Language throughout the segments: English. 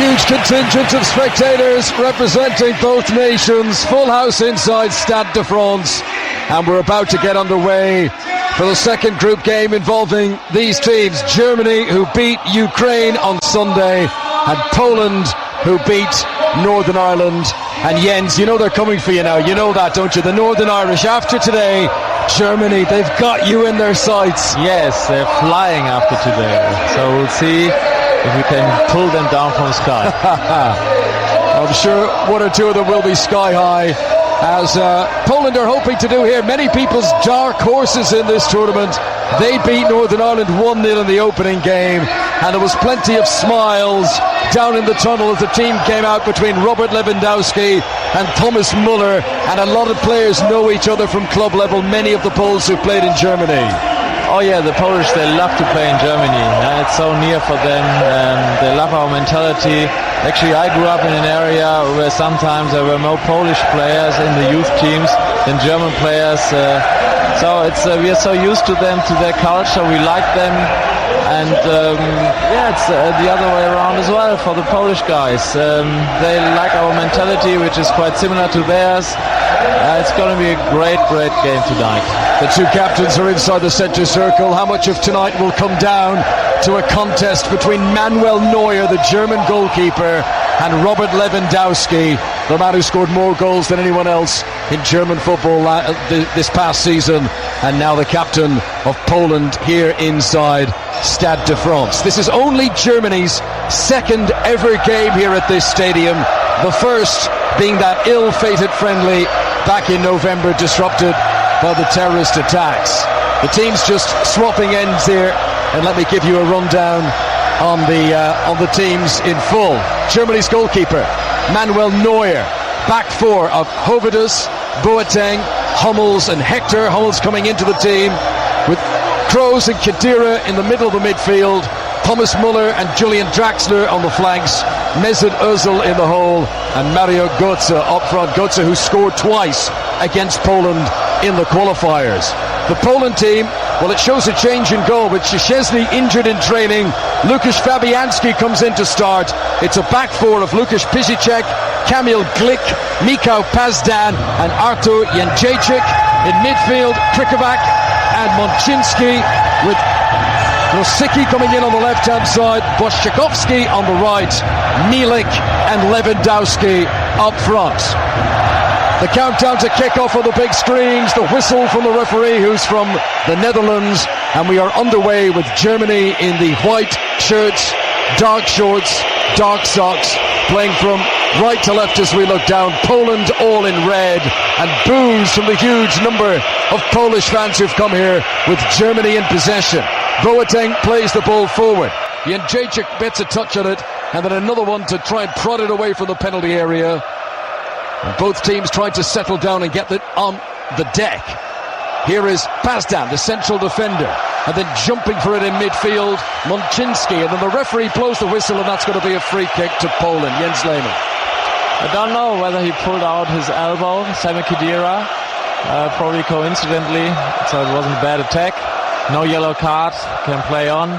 huge contingent of spectators representing both nations. Full house inside Stade de France. And we're about to get underway for the second group game involving these teams. Germany, who beat Ukraine on Sunday, and Poland, who beat Northern Ireland. And Jens, you know they're coming for you now. You know that, don't you? The Northern Irish, after today, Germany, they've got you in their sights. Yes, they're flying after today. So we'll see if we can pull them down from the sky. I'm sure one or two of them will be sky high, as Poland are hoping to do here. Many people's dark horses in this tournament. They beat Northern Ireland 1-0 in the opening game, and there was plenty of smiles down in the tunnel as the team came out between Robert Lewandowski and Thomas Müller, and a lot of players know each other from club level, many of the Poles who played in Germany. Oh yeah, the Polish, they love to play in Germany. It's so near for them. They love our mentality. Actually, I grew up in an area where sometimes there were more Polish players in the youth teams than German players. So we are so used to them, to their culture. We like them. And it's the other way around as well for the Polish guys. They like our mentality, which is quite similar to theirs. It's going to be a great, great game tonight. The two captains are inside the centre circle. How much of tonight will come down to a contest between Manuel Neuer, the German goalkeeper, and Robert Lewandowski, the man who scored more goals than anyone else in German football this past season, and now the captain of Poland here inside Stade de France. This is only Germany's second ever game here at this stadium, the first being that ill-fated friendly back in November, disrupted by the terrorist attacks. The team's just swapping ends here, and let me give you a rundown on the teams in full. Germany's goalkeeper, Manuel Neuer. Back four of Höwedes, Boateng, Hummels and Hector. Hummels coming into the team with Kroos and Khedira in the middle of the midfield, Thomas Müller and Julian Draxler on the flanks, Mesut Özil in the hole, and Mario Götze up front. Götze, who scored twice against Poland in the qualifiers. The Poland team, well, it shows a change in goal with Szczesny injured in training. Lukasz Fabianski comes in to start. It's a back four of Lukasz Piszczek, Kamil Glik, Michał Pazdan and Artur Jędrzejczyk. In midfield, Krikovac and Mączynski, with Rosicki coming in on the left-hand side, Błaszczykowski on the right, Milik and Lewandowski up front. The countdown to kick-off on the big screens, the whistle from the referee, who's from the Netherlands, and we are underway with Germany in the white shirts, dark shorts, dark socks, playing from right to left as we look down. Poland all in red, and boos from the huge number of Polish fans who've come here with Germany in possession. Boateng plays the ball forward. Jędrzejczyk gets a touch on it, and then another one to try and prod it away from the penalty area. And both teams trying to settle down and get it on the deck. Here is Pazdan, the central defender, and then jumping for it in midfield, Mączynski, and then the referee blows the whistle, and that's going to be a free kick to Poland. Jens Lehmann. I don't know whether he pulled out his elbow, Sami Khedira, probably coincidentally, so it wasn't a bad attack. No yellow card, can play on.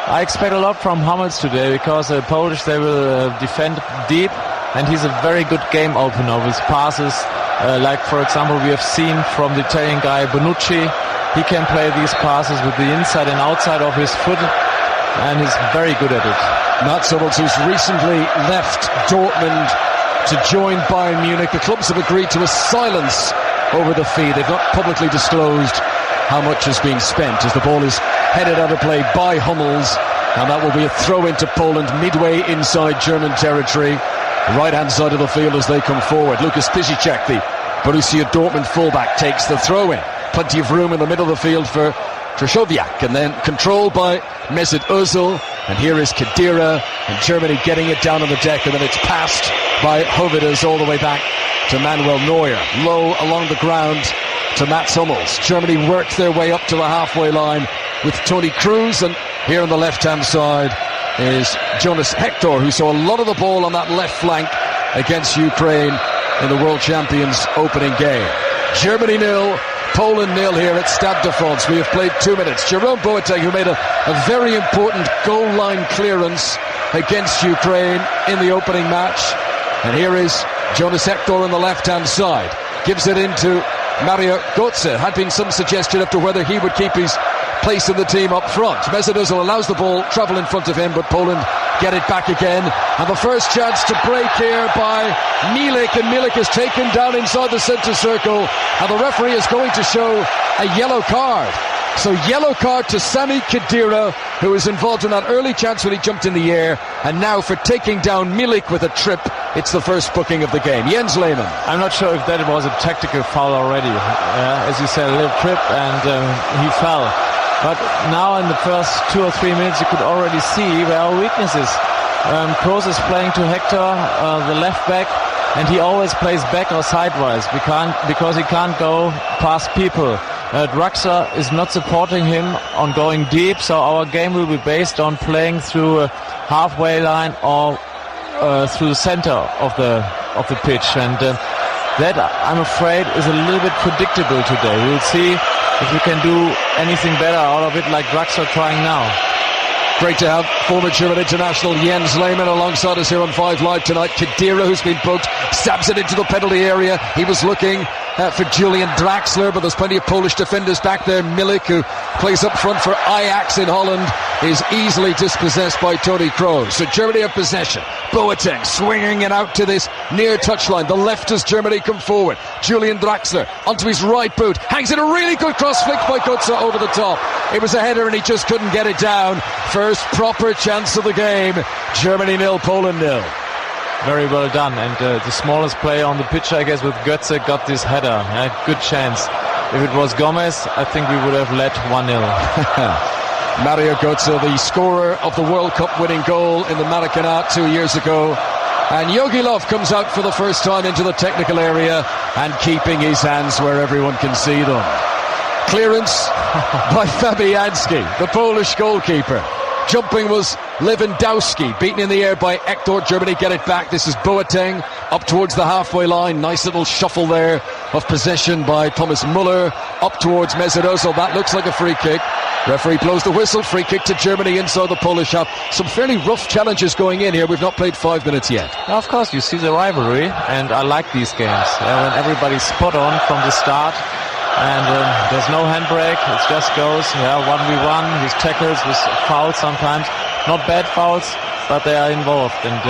I expect a lot from Hummels today, because the Polish, they will defend deep, and he's a very good game opener with passes. Like, for example, we have seen from the Italian guy Bonucci. He can play these passes with the inside and outside of his foot, and he's very good at it. Mats Hummels, who's recently left Dortmund to join Bayern Munich. The clubs have agreed to a silence over the fee. They've not publicly disclosed how much has been spent, as the ball is headed out of play by Hummels, and that will be a throw into Poland midway inside German territory, right hand side of the field as they come forward. Lukasz Piszczek, the Borussia Dortmund fullback, takes the throw in. Plenty of room in the middle of the field for Krychowiak, and then controlled by Mesut Özil, and here is Khedira, and Germany getting it down on the deck, and then it's passed by Höwedes all the way back to Manuel Neuer, low along the ground to Mats Hummels. Germany worked their way up to the halfway line with Toni Kroos, and here on the left-hand side is Jonas Hector, who saw a lot of the ball on that left flank against Ukraine in the World Champions opening game. Germany 0, Poland 0 here at Stade de France. We have played 2 minutes. Jerome Boateng, who made a very important goal line clearance against Ukraine in the opening match. And here is Jonas Hector on the left-hand side. Gives it into Mario Götze. Had been some suggestion as to whether he would keep his place in the team up front. Mesut Ozil allows the ball travel in front of him, but Poland get it back again. And the first chance to break here by Milik, and Milik is taken down inside the centre circle, and the referee is going to show a yellow card. So yellow card to Sami Khedira, who was involved in that early chance when he jumped in the air, and now for taking down Milik with a trip, it's the first booking of the game. Jens Lehmann. I'm not sure if that was a tactical foul already. As you said, a little trip, and he fell. But now in the first 2 or 3 minutes you could already see where our weakness is. Kroos is playing to Hector, the left back, and he always plays back or sideways because he can't go past people. Draxler is not supporting him on going deep, so our game will be based on playing through a halfway line or through the center of the pitch, and that, I'm afraid, is a little bit predictable today. We'll see if we can do anything better out of it, like Draxler trying now. Great to have former German international Jens Lehmann alongside us here on 5 Live tonight. Khedira, who's been booked, stabs it into the penalty area. He was looking for Julian Draxler, but there's plenty of Polish defenders back there. Milik, who plays up front for Ajax in Holland, is easily dispossessed by Toni Kroos. So Germany have possession. Boateng swinging it out to this near touchline. The leftist Germany come forward. Julian Draxler onto his right boot, hangs it, a really good cross flick by Götze over the top. It was a header and he just couldn't get it down. First proper chance of the game. Germany 0, Poland 0. Very well done, and the smallest player on the pitch, I guess, with Götze, got this header. Good chance. If it was Gomez, I think we would have led 1-0. Mario Götze, the scorer of the World Cup winning goal in the Maracanã 2 years ago. And Jogi Löw comes out for the first time into the technical area and keeping his hands where everyone can see them. Clearance by Fabianski, the Polish goalkeeper. Jumping was Lewandowski, beaten in the air by Hector. Germany get it back. This is Boateng up towards the halfway line. Nice little shuffle there of possession by Thomas Müller up towards Mesut Ozil. That looks like a free kick. Referee blows the whistle. Free kick to Germany inside the Polish half. Some fairly rough challenges going in here. We've not played 5 minutes yet. Now, of course, you see the rivalry, and I like these games when everybody's spot on from the start. And there's no handbrake, it just goes 1v1 with tackles, with fouls sometimes. Not bad fouls, but they are involved. And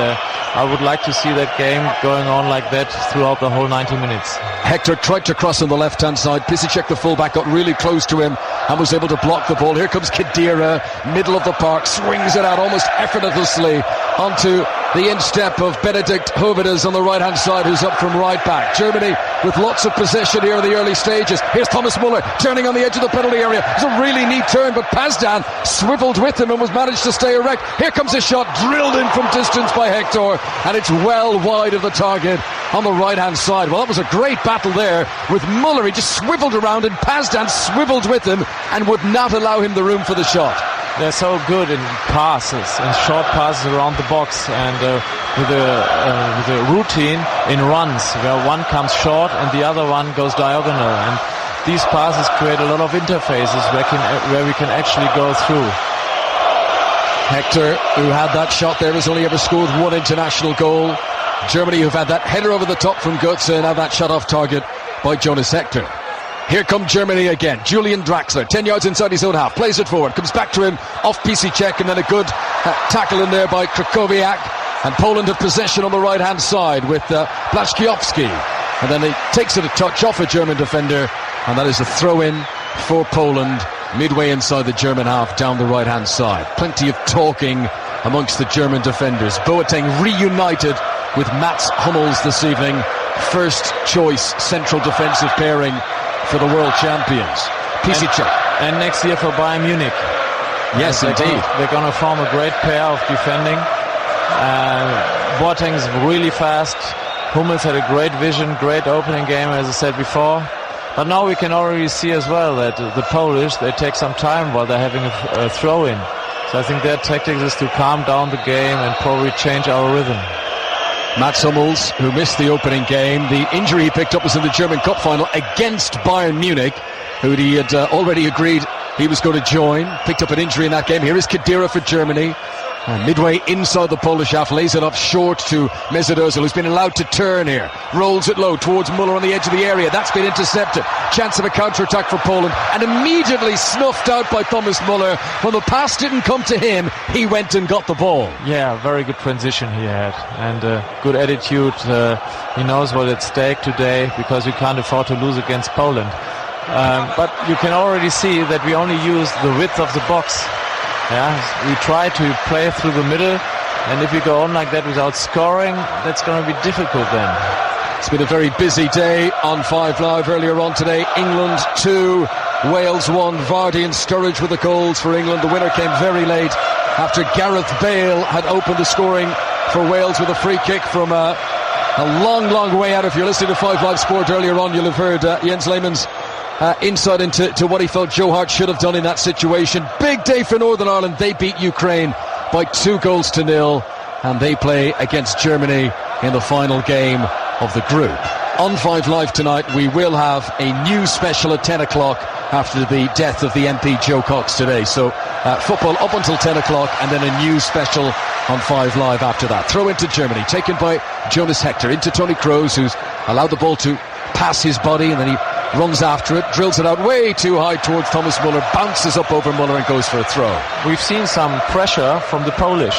I would like to see that game going on like that throughout the whole 90 minutes. Hector tried to cross on the left-hand side. Pisicek, the fullback, got really close to him and was able to block the ball. Here comes Khedira, middle of the park, swings it out almost effortlessly onto the instep of Benedikt Höwedes on the right-hand side, who's up from right back. Germany with lots of possession here in the early stages. Here's Thomas Müller turning on the edge of the penalty area. It's a really neat turn, but Pazdan swiveled with him and was managed to stay erect. Here comes a shot drilled in from distance by Hector, and it's well wide of the target on the right-hand side. Well, that was a great battle there with Müller. He just swiveled around, and Pazdan swiveled with him and would not allow him the room for the shot. They're so good in passes, in short passes around the box, and with a routine in runs where one comes short and the other one goes diagonal. And these passes create a lot of interfaces where we can actually go through. Hector, who had that shot there, has only ever scored 1 international goal. Germany, who've had that header over the top from Götze, and have that shot off target by Jonas Hector. Here come Germany again. Julian Draxler, 10 yards inside his own half, plays it forward, comes back to him off Pisicek, and then a good tackle in there by Krychowiak. And Poland have possession on the right-hand side with Błaszczykowski. And then he takes it a touch off a German defender, and that is a throw-in for Poland midway inside the German half down the right-hand side. Plenty of talking amongst the German defenders. Boateng reunited with Mats Hummels this evening. First choice central defensive pairing for the world champions. Pisicek. And next year for Bayern Munich. Yes, indeed. They're going to form a great pair of defending. Boateng is really fast. Hummels had a great vision, great opening game, as I said before. But now we can already see as well that the Polish, they take some time while they're having a throw-in. So I think their tactics is to calm down the game and probably change our rhythm. Mats Hummels, who missed the opening game, the injury he picked up was in the German Cup final against Bayern Munich, who he had already agreed he was going to join. Picked up an injury in that game. Here is Khedira for Germany. And midway inside the Polish half, lays it up short to Mesut Ozil, who's been allowed to turn here. Rolls it low towards Muller on the edge of the area. That's been intercepted. Chance of a counter-attack for Poland, and immediately snuffed out by Thomas Muller. When the pass didn't come to him, he went and got the ball. Yeah, very good transition he had, and good attitude. He knows what's at stake today, because we can't afford to lose against Poland. But you can already see that we only use the width of the box. Yeah, we try to play through the middle, and if we go on like that without scoring, that's going to be difficult then. It's been a very busy day on 5 Live earlier on today. England 2, Wales 1. Vardy and Sturridge with the goals for England. The winner came very late after Gareth Bale had opened the scoring for Wales with a free kick from a long way out. If you're listening to 5 Live Sport earlier on, you'll have heard Jens Lehmann's insight into what he felt Joe Hart should have done in that situation. Big day for Northern Ireland. They beat Ukraine by 2-0, and they play against Germany in the final game of the group. On 5 Live tonight, we will have a new special at 10 o'clock after the death of the MP Joe Cox today. So football up until 10 o'clock, and then a new special on 5 Live after that. Throw into Germany, taken by Jonas Hector, into Tony Kroos, who's allowed the ball to pass his body, and then he runs after it, drills it out way too high towards Thomas Muller, bounces up over Muller and goes for a throw. We've seen some pressure from the Polish.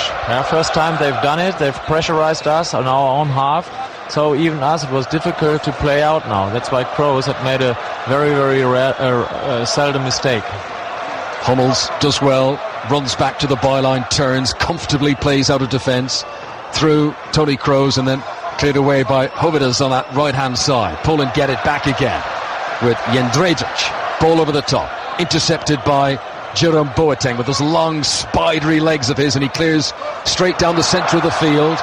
First time they've done it, they've pressurized us on our own half, so even us it was difficult to play out now. That's why Kroos had made a very rare, seldom mistake. Hummels does well, runs back to the byline, turns, comfortably plays out of defence through Tony Kroos, and then cleared away by Hovidas on that right-hand side. Poland get it back again with Jędrzejczyk. Ball over the top, intercepted by Jerome Boateng with those long spidery legs of his, and he clears straight down the centre of the field.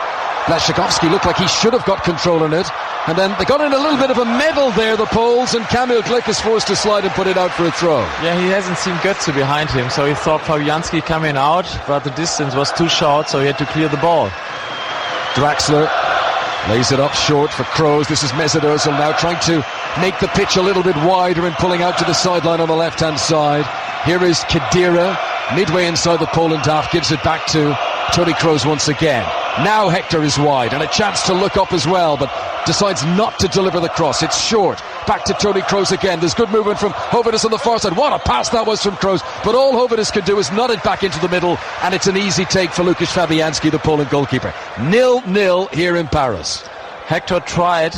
Błaszczykowski looked like he should have got control on it, and then they got in a little bit of a medal there, the Poles, and Kamil Glik is forced to slide and put it out for a throw. Yeah, he hasn't seen Götze behind him, so he thought Fabianski coming out, but the distance was too short, so he had to clear the ball. Draxler lays it up short for Kroos. This is Mesut Ozil now trying to make the pitch a little bit wider and pulling out to the sideline on the left-hand side. Here is Khedira, midway inside the Poland half, gives it back to Tony Kroos once again. Now Hector is wide, and a chance to look up as well, but decides not to deliver the cross. It's short. Back to Tony Kroos again. There's good movement from Hovidas on the far side. What a pass that was from Kroos. But all Hovidas can do is nut it back into the middle, and it's an easy take for Łukasz Fabianski, the Poland goalkeeper. 0-0 here in Paris. Hector tried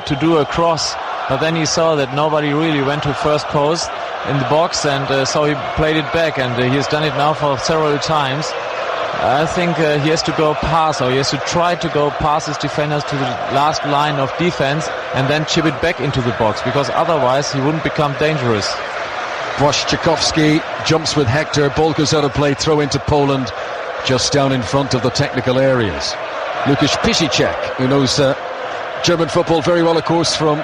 to do a cross, but then he saw that nobody really went to first post in the box, and so he played it back, and he has done it now for several times. I think he has to go past, or he has to try to go past his defenders to the last line of defense and then chip it back into the box, because otherwise he wouldn't become dangerous. Błaszczykowski jumps with Hector, ball goes out of play, throw into Poland just down in front of the technical areas. Łukasz Piszczek, who knows German football very well, of course, from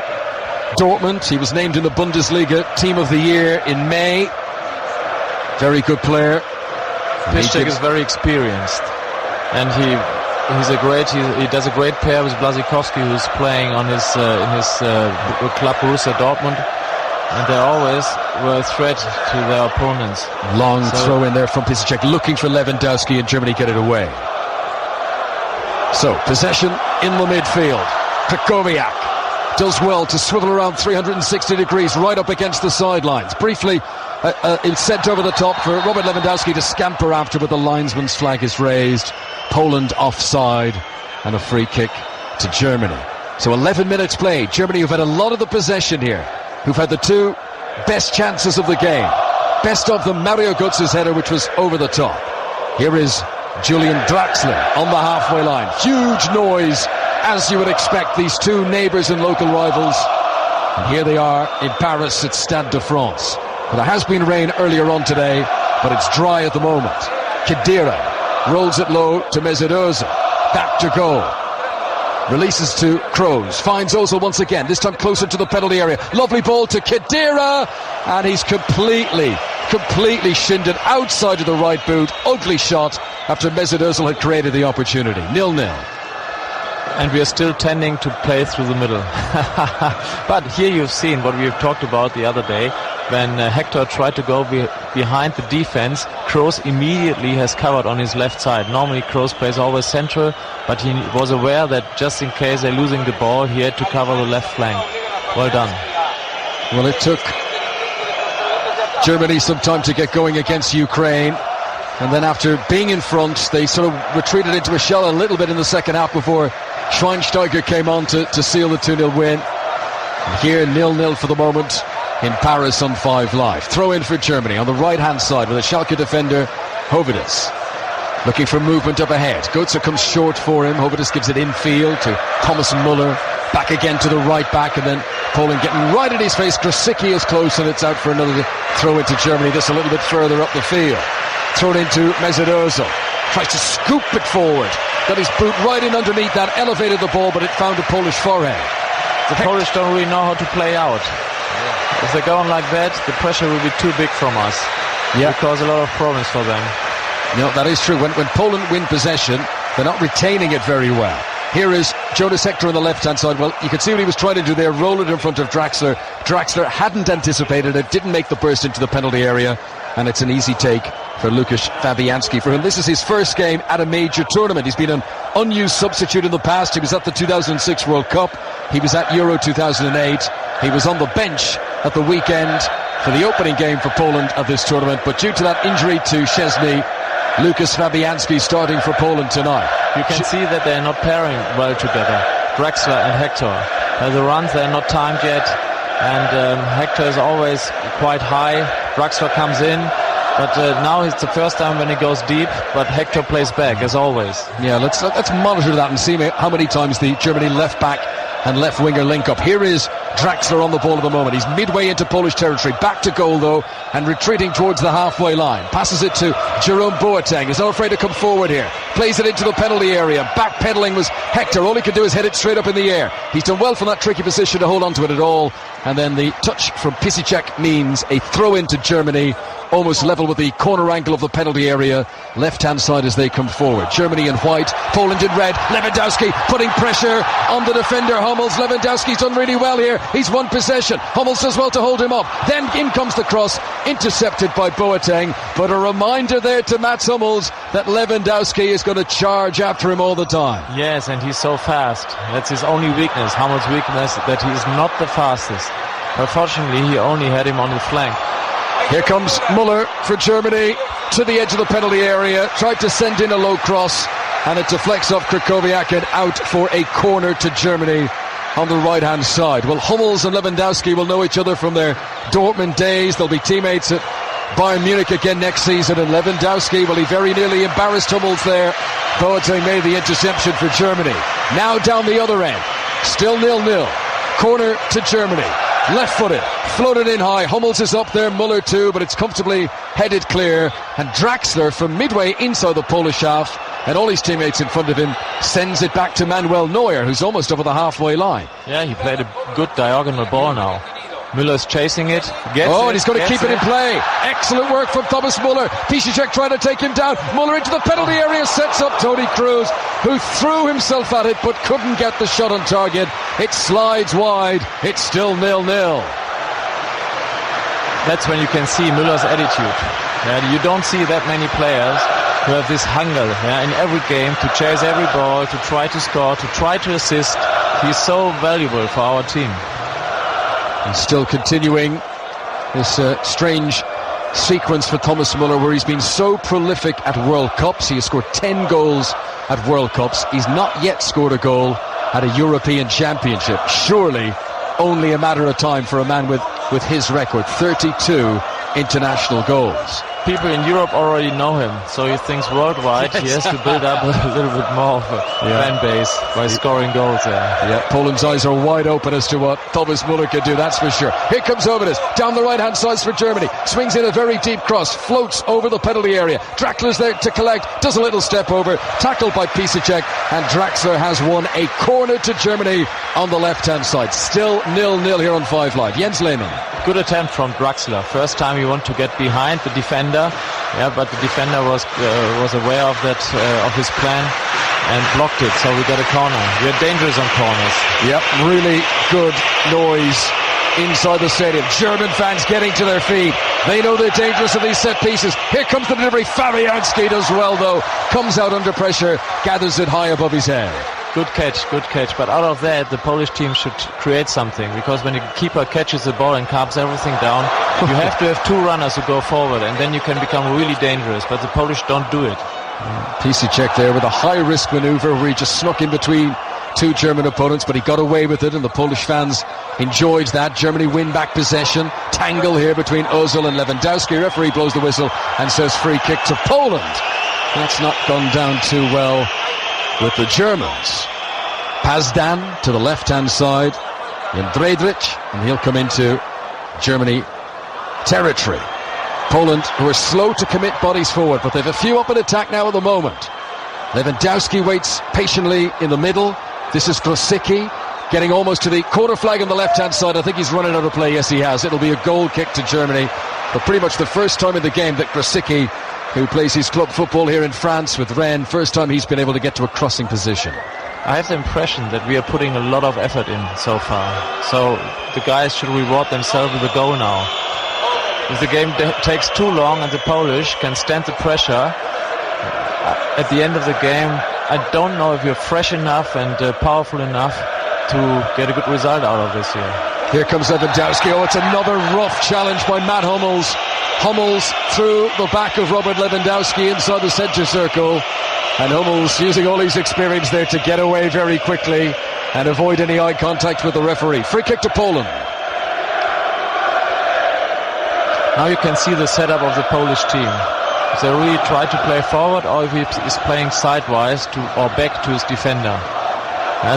Dortmund. He was named in the Bundesliga Team of the Year in May. Very good player. Piszczek is very experienced, and he does a great pair with Błaszczykowski, who's playing on his club Borussia Dortmund, and they always were a threat to their opponents. Long throw in there from Piszczek, looking for Lewandowski, and Germany get it away. So possession in the midfield. Krychowiak does well to swivel around 360 degrees right up against the sidelines. Briefly, it's sent over the top for Robert Lewandowski to scamper after, but the linesman's flag is raised. Poland offside, and a free kick to Germany. So 11 minutes played. Germany, who've had a lot of the possession here, who've had the two best chances of the game. Best of them, Mario Götze's header, which was over the top. Here is Julian Draxler on the halfway line. Huge noise, as you would expect, these two neighbours and local rivals. And here they are in Paris at Stade de France. Well, there has been rain earlier on today, but it's dry at the moment. Khedira rolls it low to Mesut Ozil. Back to goal. Releases to Kroos. Finds Ozil once again, this time closer to the penalty area. Lovely ball to Khedira, and he's completely shinned it outside of the right boot. Ugly shot after Mesut Ozil had created the opportunity. 0-0. And we are still tending to play through the middle. But here you've seen what we have talked about the other day. when Hector tried to go behind the defense, Kroos immediately has covered on his left side. Normally Kroos plays always central, but he was aware that just in case they're losing the ball, he had to cover the left flank. Well done. Well, it took Germany some time to get going against Ukraine, and then after being in front, they sort of retreated into a shell a little bit in the second half before Schweinsteiger came on to seal the 2-0 win. And here 0-0 for the moment in Paris on 5 Live. Throw in for Germany on the right hand side with a Schalke defender, Hovedus, looking for movement up ahead. Götze comes short for him. Hovedus gives it infield to Thomas Müller, back again to the right back, and then Poland getting right in his face. Grosicki is close, and it's out for another throw into Germany. This a little bit further up the field. Thrown into Mesut Ozil, tries to scoop it forward, got his boot right in underneath that, elevated the ball, but it found a Polish forehead. The Polish don't really know how to play out. If they're going like that, the pressure will be too big from us. It will cause a lot of problems for them. No, that is true. When Poland win possession, they're not retaining it very well. Here is Jonas Hector on the left-hand side. Well, you can see what he was trying to do there, roll it in front of Draxler. Draxler hadn't anticipated it, didn't make the burst into the penalty area, and it's an easy take for Lukasz Fabianski. For him, this is his first game at a major tournament. He's been an unused substitute in the past. He was at the 2006 World Cup. He was at Euro 2008. He was on the bench at the weekend for the opening game for Poland at this tournament, but due to that injury to Szczesny, Lukasz Fabianski starting for Poland tonight. You can see that they're not pairing well together, Draxler and Hector. The runs, they're not timed yet, and Hector is always quite high. Draxler comes in, but now it's the first time when he goes deep, but Hector plays back as always. Yeah, let's monitor that and see how many times the Germany left back and left winger link up. Here is Draxler on the ball at the moment. He's midway into Polish territory, back to goal though, and retreating towards the halfway line. Passes it to Jerome Boateng. He's not afraid to come forward here. Plays it into the penalty area. Backpedaling was Hector. All he could do is head it straight up in the air. He's done well from that tricky position to hold on to it at all. And then the touch from Pisicek means a throw into Germany, almost level with the corner angle of the penalty area, left-hand side as they come forward. Germany in white, Poland in red. Lewandowski putting pressure on the defender Hummels. Lewandowski's done really well here. He's won possession. Hummels does well to hold him up. Then in comes the cross, intercepted by Boateng. But a reminder there to Mats Hummels that Lewandowski is going to charge after him all the time. Yes, and he's so fast. That's his only weakness, Hummels' weakness, that he is not the fastest. Unfortunately, he only had him on the flank. Here comes Müller for Germany to the edge of the penalty area. Tried to send in a low cross, and it deflects off Krychowiak and out for a corner to Germany on the right-hand side. Well, Hummels and Lewandowski will know each other from their Dortmund days. They'll be teammates at Bayern Munich again next season. And Lewandowski, well, he very nearly embarrassed Hummels there. Boateng made the interception for Germany. Now down the other end. Still 0-0. Corner to Germany. Left-footed, floated in high. Hummels is up there, Müller too, but it's comfortably headed clear. And Draxler from midway inside the Polish half, and all his teammates in front of him, sends it back to Manuel Neuer, who's almost over the halfway line. Yeah, he played a good diagonal ball now. Müller's chasing it. And he's going to keep it in play. Excellent work from Thomas Müller. Pisicek trying to take him down. Müller into the penalty area, sets up Toni Kroos, who threw himself at it but couldn't get the shot on target. It slides wide. It's still 0-0. That's when you can see Müller's attitude. Yeah, you don't see that many players who have this hunger in every game to chase every ball, to try to score, to try to assist. He's so valuable for our team. And still continuing this strange sequence for Thomas Müller, where he's been so prolific at World Cups. He has scored 10 goals at World Cups. He's not yet scored a goal at a European Championship. Surely only a matter of time for a man with his record, 32 international goals. People in Europe already know him, so he thinks worldwide he has to build up a little bit more of a fan base by scoring goals there. Yeah, Poland's eyes are wide open as to what Thomas Müller can do, that's for sure. Here comes Hovedus, down the right-hand side for Germany. Swings in a very deep cross, floats over the penalty area. Draxler's there to collect, does a little step over, tackled by Pisicek, and Draxler has won a corner to Germany on the left-hand side. Still 0-0 here on 5 Live. Jens Lehmann. Good attempt from Draxler. First time he wanted to get behind the defender, but the defender was aware of that of his plan and blocked it. So we got a corner. We are dangerous on corners. Yep, really good noise inside the stadium. German fans getting to their feet. They know they're dangerous in these set pieces. Here comes the delivery. Fabianski does well though. Comes out under pressure, gathers it high above his head. Good catch. But out of that, the Polish team should create something, because when the keeper catches the ball and calms everything down, you have to have two runners who go forward, and then you can become really dangerous. But the Polish don't do it. Piszczek there with a high-risk manoeuvre where he just snuck in between two German opponents, but he got away with it, and the Polish fans enjoyed that. Germany win back possession. Tangle here between Ozil and Lewandowski. Referee blows the whistle and says free kick to Poland. That's not gone down too well with the Germans. Pazdan to the left-hand side. Jędrzejczyk, and he'll come into Germany territory. Poland, who are slow to commit bodies forward, but they've a few up in attack now at the moment. Lewandowski waits patiently in the middle. This is Grosicki getting almost to the quarter flag on the left-hand side. I think he's running out of play. Yes, he has. It'll be a goal kick to Germany. But pretty much the first time in the game that Grosicki, who plays his club football here in France with Rennes, first time he's been able to get to a crossing position. I have the impression that we are putting a lot of effort in so far. So the guys should reward themselves with a goal now. If the game takes too long and the Polish can stand the pressure, at the end of the game, I don't know if you're fresh enough and powerful enough to get a good result out of this here. Here comes Lewandowski. Oh, it's another rough challenge by Matt Hummels. Hummels through the back of Robert Lewandowski inside the centre circle. And Hummels using all his experience there to get away very quickly and avoid any eye contact with the referee. Free kick to Poland. Now you can see the setup of the Polish team. If they really try to play forward, or if he is playing sidewise or back to his defender.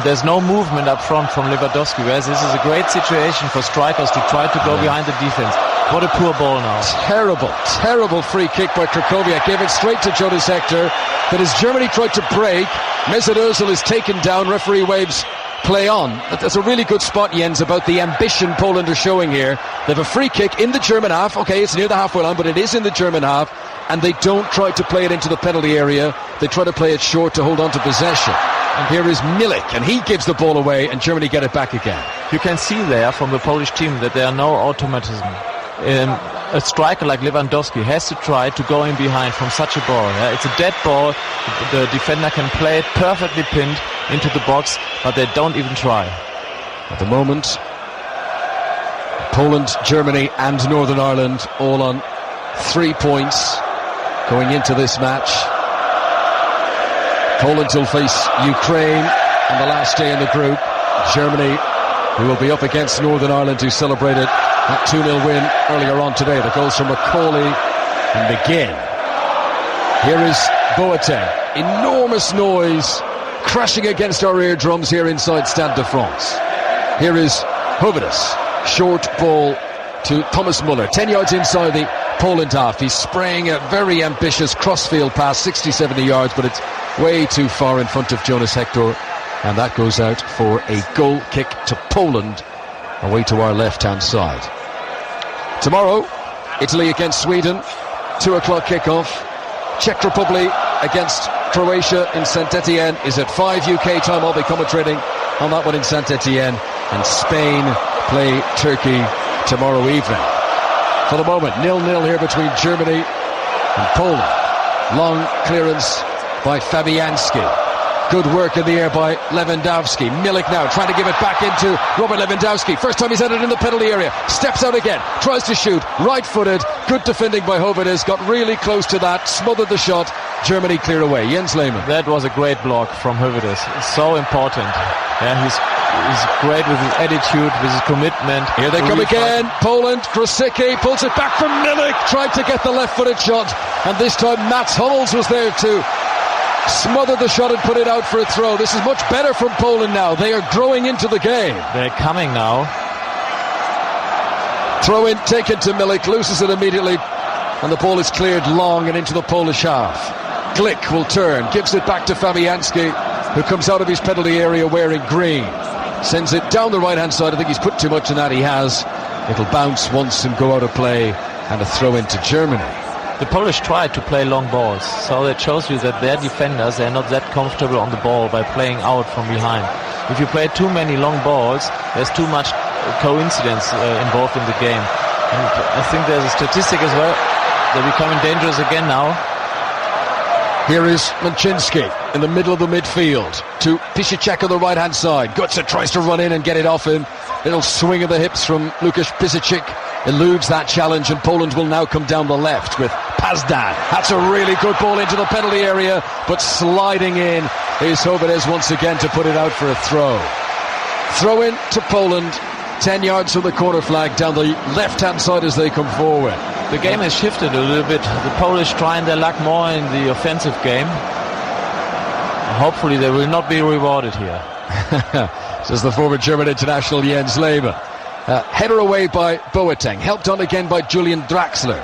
There's no movement up front from Lewandowski, whereas this is a great situation for strikers to try to go behind the defense. What a poor ball now. Terrible free kick by Krychowiak. Gave it straight to Jonas Hector. But as Germany tried to break, Mesut Ozil is taken down. Referee waves play on. That's a really good spot, Jens, about the ambition Poland are showing here. They have a free kick in the German half. Okay, it's near the halfway line, but it is in the German half. And they don't try to play it into the penalty area. They try to play it short to hold on to possession. And here is Milik, and he gives the ball away, and Germany get it back again. You can see there from the Polish team that there are no automatism. A striker like Lewandowski has to try to go in behind from such a ball. It's a dead ball. The defender can play it perfectly pinned into the box, but they don't even try. At the moment, Poland, Germany and Northern Ireland all on 3 points going into this match. Poland will face Ukraine on the last day in the group. Germany, who will be up against Northern Ireland, who celebrated that 2-0 win earlier on today. The goals from Macaulay and McGinn. Here is Boateng. Enormous noise crashing against our eardrums here inside Stade de France. Here is Höwedes. Short ball to Thomas Muller. 10 yards inside the Poland half. He's spraying a very ambitious crossfield pass, 60-70 yards, but it's way too far in front of Jonas Hector. And that goes out for a goal kick to Poland, away to our left-hand side. Tomorrow, Italy against Sweden, 2 o'clock kickoff. Czech Republic against Croatia in Saint-Etienne is at 5 UK time. I'll be commentating on that one in Saint-Etienne. And Spain play Turkey tomorrow evening. For the moment, 0-0 here between Germany and Poland. Long clearance by Fabianski. Good work in the air by Lewandowski. Milik now trying to give it back into Robert Lewandowski. First time he's had it in the penalty area. Steps out again. Tries to shoot. Right-footed. Good defending by Höwedes. Got really close to that. Smothered the shot. Germany clear away. Jens Lehmann. That was a great block from Höwedes. So important. Yeah, he's great with his attitude, with his commitment. Here they come again. Poland. Grosicki pulls it back from Milik. Tried to get the left-footed shot. And this time Mats Hummels was there too. Smothered the shot and put it out for a throw. This is much better from Poland now. They are growing into the game. They're coming now. Throw in taken to Milik, loses it immediately, and the ball is cleared long and into the Polish half. Glick will turn, gives it back to Fabianski, who comes out of his penalty area wearing green. Sends it down the right-hand side. I think he's put too much in that. He has. It'll bounce once and go out of play, and a throw into Germany. The Polish tried to play long balls, so that shows you that their defenders, they're not that comfortable on the ball by playing out from behind. If you play too many long balls, there's too much coincidence involved in the game. And I think there's a statistic as well. They're becoming dangerous again now. Here is Manczynski in the middle of the midfield to Pisicek on the right-hand side. Götze tries to run in and get it off him. Little swing of the hips from Łukasz Pisicek eludes that challenge, and Poland will now come down the left with Pazdan. That's a really good ball into the penalty area, but sliding in is Hovedes once again to put it out for a throw. Throw in to Poland, 10 yards from the corner flag, down the left-hand side as they come forward. The game has shifted a little bit. The Polish trying their luck more in the offensive game. Hopefully they will not be rewarded here. Says the former German international Jens Lehmann. Header away by Boateng, helped on again by Julian Draxler.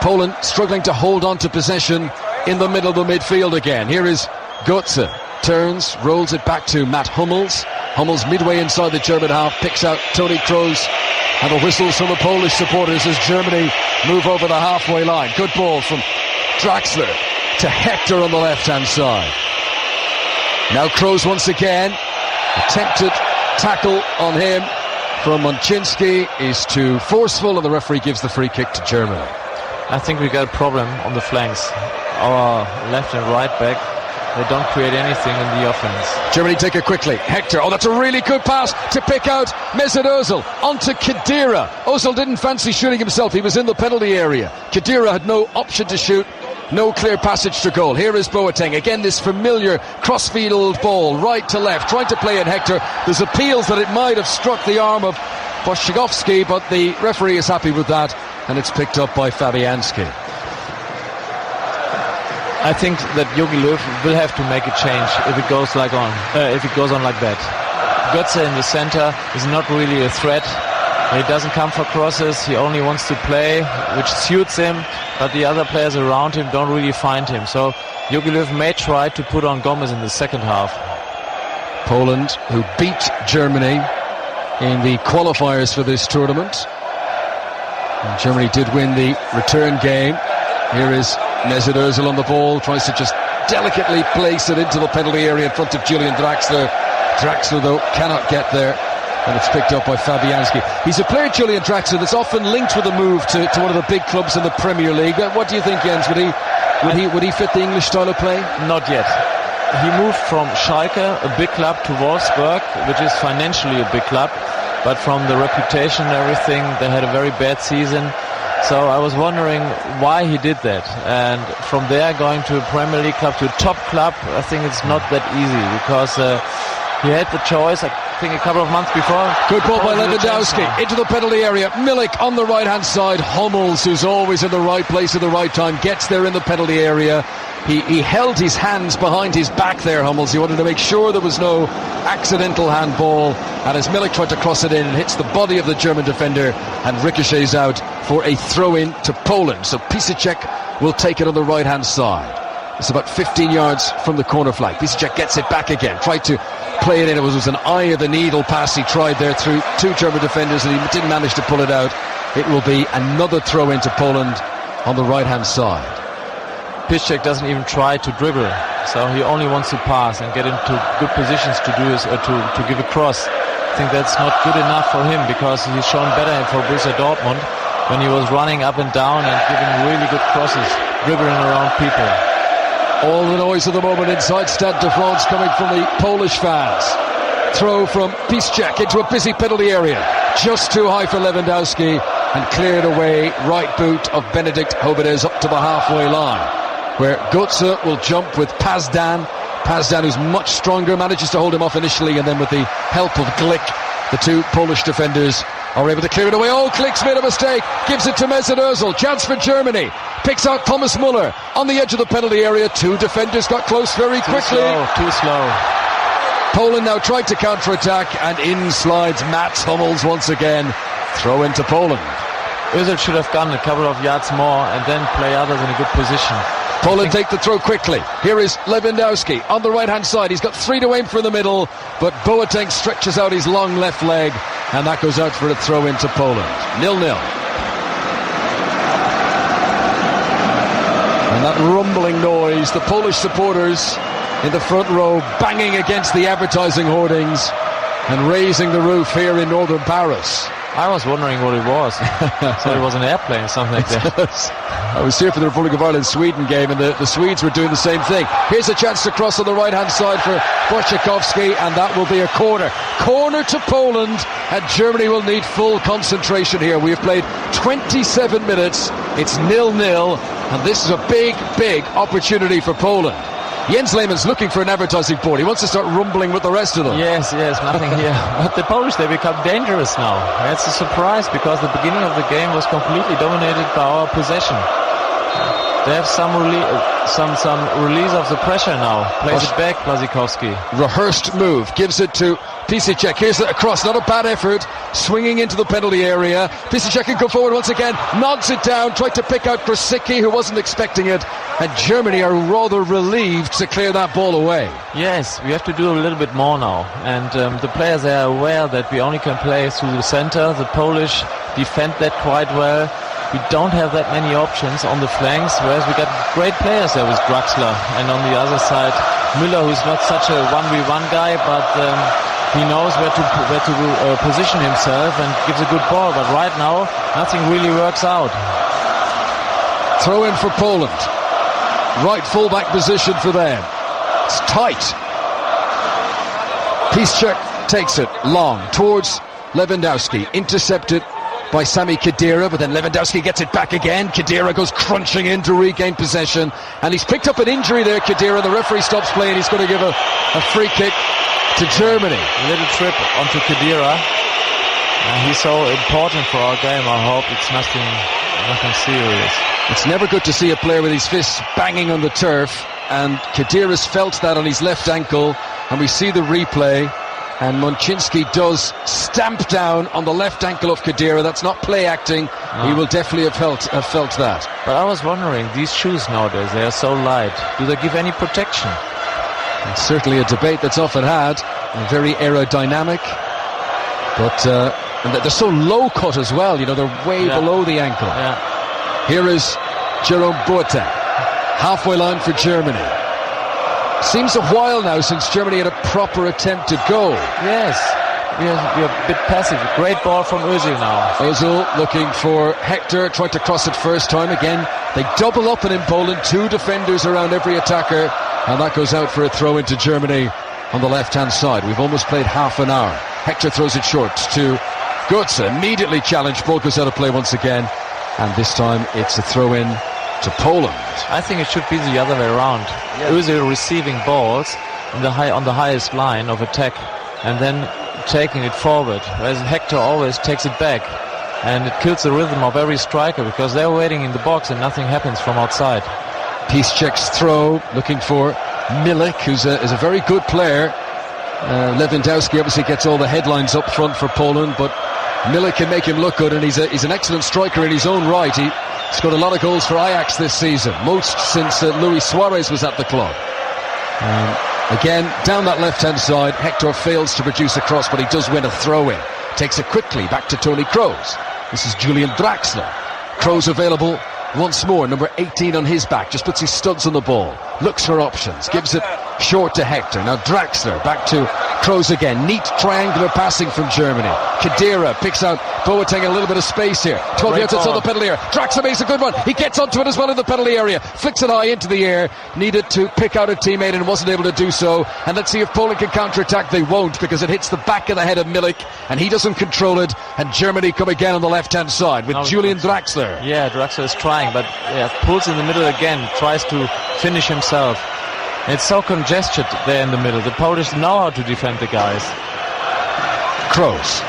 Poland struggling to hold on to possession in the middle of the midfield again. Here is Götze, turns, rolls it back to Matt Hummels. Hummels midway inside the German half, picks out Toni Kroos, and the whistles from the Polish supporters as Germany move over the halfway line. Good ball from Draxler to Hector on the left-hand side. Now Kroos once again. Attempted tackle on him from Manczynski is too forceful, and the referee gives the free kick to Germany. I think we got a problem on the flanks. Our left and right back, they don't create anything in the offense. Germany take it quickly. Hector, oh, that's a really good pass to pick out Mesut Ozil onto Khedira. Ozil didn't fancy shooting himself. He was in the penalty area. Khedira had no option to shoot. No clear passage to goal. Here is Boateng. Again, this familiar crossfield ball, right to left, trying to play at Hector. There's appeals that it might have struck the arm of Błaszczykowski, but the referee is happy with that, and it's picked up by Fabianski. I think that Jogi Löw will have to make a change if it goes like that. Götze in the center is not really a threat. He doesn't come for crosses. He only wants to play, which suits him. But the other players around him don't really find him. So Jogi Löw may try to put on Gomez in the second half. Poland, who beat Germany in the qualifiers for this tournament. And Germany did win the return game. Here is Mesut Ozil on the ball, tries to just delicately place it into the penalty area in front of Julian Draxler. Draxler, though, cannot get there, and it's picked up by Fabianski. He's a player, Julian Draxler, that's often linked with a move to one of the big clubs in the Premier League. What do you think, Jens? Would he fit the English style of play? Not yet. He moved from Schalke, a big club, to Wolfsburg, which is financially a big club, but from the reputation and everything, they had a very bad season. So I was wondering why he did that, and from there going to a Premier League club, to a top club, I think it's not that easy, because he had the choice, I think, a couple of months before. Good ball by Lewandowski into the penalty area. Milik on the right hand side. Hummels, who's always in the right place at the right time, gets there in the penalty area. He held his hands behind his back there, Hummels. He wanted to make sure there was no accidental handball, and as Milik tried to cross it in, hits the body of the German defender and ricochets out for a throw-in to Poland. So Pisicek will take it on the right hand side. It's about 15 yards from the corner flag. Pisicek gets it back again, tried to play it in. It was an eye of the needle pass he tried there through two German defenders, and he didn't manage to pull it out. It will be another throw into Poland on the right hand side. Pisicek doesn't even try to dribble, so he only wants to pass and get into good positions to do this, to give a cross. I think that's not good enough for him, because he's shown better for Borussia Dortmund when he was running up and down and giving really good crosses, dribbling around people. All the noise of the moment inside Stade de France coming from the Polish fans. Throw from Pisicek into a busy penalty area. Just too high for Lewandowski, and cleared away, right boot of Benedikt Hovedes up to the halfway line, where Götze will jump with Pazdan. Pazdan, who's much stronger, manages to hold him off initially, and then with the help of Glick, the two Polish defenders are able to clear it away. Oh, Glick's made a mistake, gives it to Mesut Ozil. Chance for Germany. Picks out Thomas Muller on the edge of the penalty area. Two defenders got close very quickly. Too slow. Poland now tried to counter-attack, and in slides Mats Hummels once again. Throw into Poland. Ozil should have gone a couple of yards more and then play others in a good position. Poland take the throw quickly. Here is Lewandowski on the right hand side. He's got three to aim for in the middle, but Boateng stretches out his long left leg, and that goes out for a throw into Poland. 0-0. And that rumbling noise, the Polish supporters in the front row banging against the advertising hoardings and raising the roof here in northern Paris. I was wondering what it was. So it was an airplane or something like that. I was here for the Republic of Ireland-Sweden game, and the Swedes were doing the same thing. Here's a chance to cross on the right-hand side for Wojciechowski, and that will be a corner. Corner to Poland, and Germany will need full concentration here. We have played 27 minutes. It's 0-0, and this is a big, big opportunity for Poland. Jens Lehmann's looking for an advertising board. He wants to start rumbling with the rest of them. Yes, nothing here. But the Polish, they become dangerous now. It's a surprise because the beginning of the game was completely dominated by our possession. They have some release of the pressure now. Plays it back, Błaszczykowski. Rehearsed move, gives it to Piszczek. Here's the cross, not a bad effort. Swinging into the penalty area. Piszczek can go forward once again. Nods it down, tried to pick out Krasicki, who wasn't expecting it. And Germany are rather relieved to clear that ball away. Yes, we have to do a little bit more now. And the players are aware that we only can play through the center. The Polish defend that quite well. We don't have that many options on the flanks, whereas we got great players there with Draxler. And on the other side, Müller, who's not such a 1v1 guy, but he knows where to position himself and gives a good ball. But right now, nothing really works out. Throw in for Poland. Right fullback position for them. It's tight. Piszczek takes it long towards Lewandowski. Intercepted by Sami Khedira, but then Lewandowski gets it back again. Khedira goes crunching in to regain possession, and he's picked up an injury there, Khedira. The referee stops playing. He's going to give a free kick to Germany. A little trip onto Khedira. He's so important for our game. I hope it's nothing serious. It's never good to see a player with his fists banging on the turf, and Khedira's felt that on his left ankle, and we see the replay. And Mączynski does stamp down on the left ankle of Khedira. That's not play acting. No. He will definitely have felt that. But I was wondering, these shoes nowadays, they are so light. Do they give any protection? It's certainly a debate that's often had. And very aerodynamic. But and they're so low cut as well. You know, they're way below the ankle. Yeah. Here is Jerome Boateng. Halfway line for Germany. Seems a while now since Germany had a proper attempt to goal. Yes, we are a bit passive. Great ball from Özil now. Özil looking for Hector, tried to cross it first time. Again, they double up in Poland, two defenders around every attacker, and that goes out for a throw into Germany on the left-hand side. We've almost played half an hour. Hector throws it short to Götze, immediately challenged. Ball goes out of play once again, and this time it's a throw-in to Poland. I think it should be the other way around. Yeah. Özil receiving balls on the highest line of attack and then taking it forward, whereas Hector always takes it back, and it kills the rhythm of every striker because they're waiting in the box and nothing happens from outside. Piszczek's throw, looking for Milik, who's a very good player. Lewandowski obviously gets all the headlines up front for Poland, but Milik can make him look good, and he's an excellent striker in his own right. He scored a lot of goals for Ajax this season, most since Luis Suarez was at the club. Again, down that left-hand side, Hector fails to produce a cross, but he does win a throw-in. Takes it quickly back to Toni Kroos. This is Julian Draxler. Kroos available once more, number 18 on his back, just puts his studs on the ball, looks for options, gives it short to Hector. Now Draxler back to Kroos again. Neat triangular passing from Germany. Khedira picks out Boateng in a little bit of space here. 12 yards outside the penalty area. Draxler makes a good one. He gets onto it as well in the penalty area. Flicks it high into the air. Needed to pick out a teammate and wasn't able to do so. And let's see if Poland can counter-attack. They won't, because it hits the back of the head of Milik and he doesn't control it. And Germany come again on the left-hand side with Julian Draxler. Yeah, Draxler is trying, but pulls in the middle again. Tries to finish himself. It's so congested there in the middle. The Polish know how to defend the guys. Kroos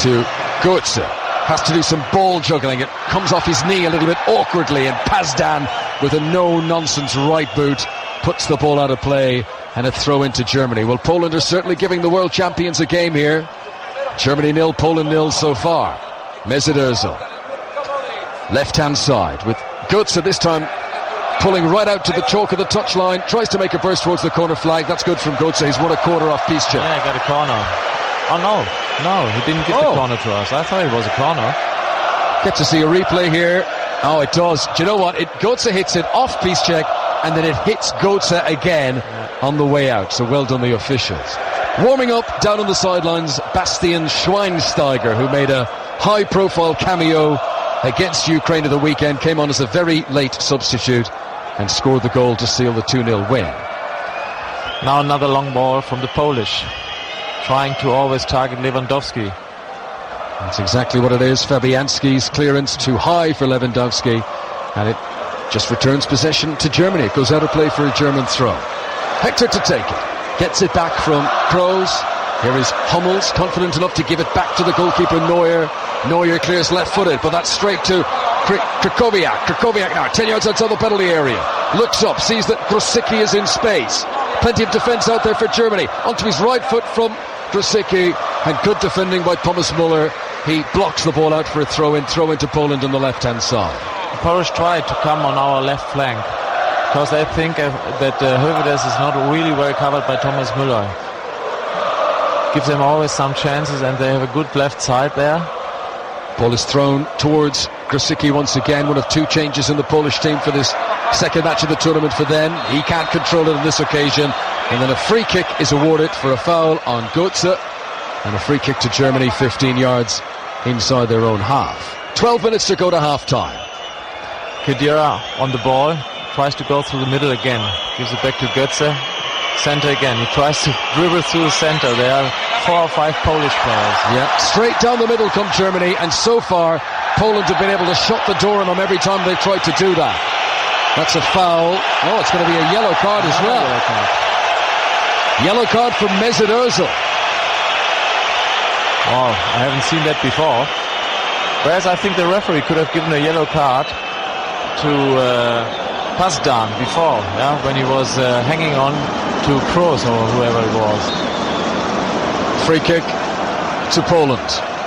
to Götze. Has to do some ball juggling. It comes off his knee a little bit awkwardly, and Pazdan with a no-nonsense right boot puts the ball out of play, and a throw into Germany. Well, Poland are certainly giving the world champions a game here. Germany 0, Poland 0 so far. Mesut Özil. Left-hand side with Götze this time pulling right out to the chalk of the touchline, tries to make a burst towards the corner flag. That's good from Götze. He's won a corner off Piszczek. Yeah, got a corner. Oh no, he didn't give the corner to us. I thought it was a corner. Get to see a replay here. Oh, it does. Do you know what? Götze hits it off Piszczek, and then it hits Götze again on the way out. So well done, the officials. Warming up down on the sidelines, Bastian Schweinsteiger, who made a high-profile cameo against Ukraine at the weekend, came on as a very late substitute and scored the goal to seal the 2-0 win. Now another long ball from the Polish, trying to always target Lewandowski. That's exactly what it is. Fabianski's clearance too high for Lewandowski, and it just returns possession to Germany. It goes out of play for a German throw. Hector to take it. Gets it back from Kroos. Here is Hummels, confident enough to give it back to the goalkeeper Neuer. Neuer clears left-footed, but that's straight to Krychowiak. Krychowiak now, 10 yards outside the penalty area. Looks up, sees that Grosicki is in space. Plenty of defence out there for Germany. Onto his right foot from Grosicki, and good defending by Thomas Müller. He blocks the ball out for a throw into Poland on the left-hand side. The Polish tried to come on our left flank because they think that Hövedes is not really well covered by Thomas Müller. Gives them always some chances, and they have a good left side there. Ball is thrown towards Grosicki once again. One of two changes in the Polish team for this second match of the tournament for them. He can't control it on this occasion. And then a free kick is awarded for a foul on Götze. And a free kick to Germany, 15 yards inside their own half. 12 minutes to go to half-time. Khedira on the ball, tries to go through the middle again. Gives it back to Götze. Center again. He tries to dribble through the center. There are 4 or 5 Polish players. Yeah, straight down the middle come Germany, and so far Poland have been able to shut the door on them every time they've tried to do that. That's a foul. Oh, it's going to be a yellow card as well. Yellow card for Mesut Ozil. Wow, I haven't seen that before. Whereas I think the referee could have given a yellow card to Pazdan before, when he was hanging on to Kroos or whoever it was. Free kick to Poland,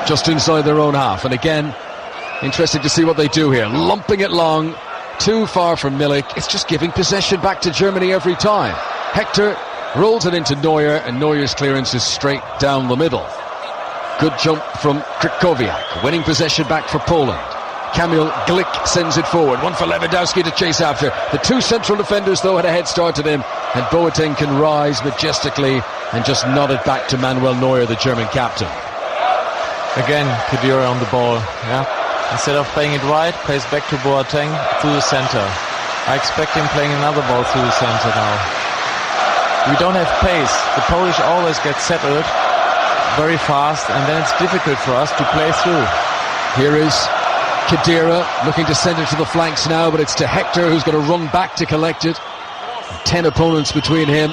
just inside their own half. And again, interesting to see what they do here. Lumping it long, too far from Milik. It's just giving possession back to Germany every time. Hector rolls it into Neuer, and Neuer's clearance is straight down the middle. Good jump from Krychowiak, winning possession back for Poland. Kamil Glik sends it forward, one for Lewandowski to chase after. The two central defenders, though, had a head start to him, and Boateng can rise majestically and just nod it back to Manuel Neuer, the German captain. Again, Khedira on the ball. Instead of playing it right, plays back to Boateng through the center. I expect him playing another ball through the center now. We don't have pace. The Polish always get settled very fast, and then it's difficult for us to play through. Here is Khedira looking to send it to the flanks now, but it's to Hector, who's going to run back to collect it. 10 opponents between him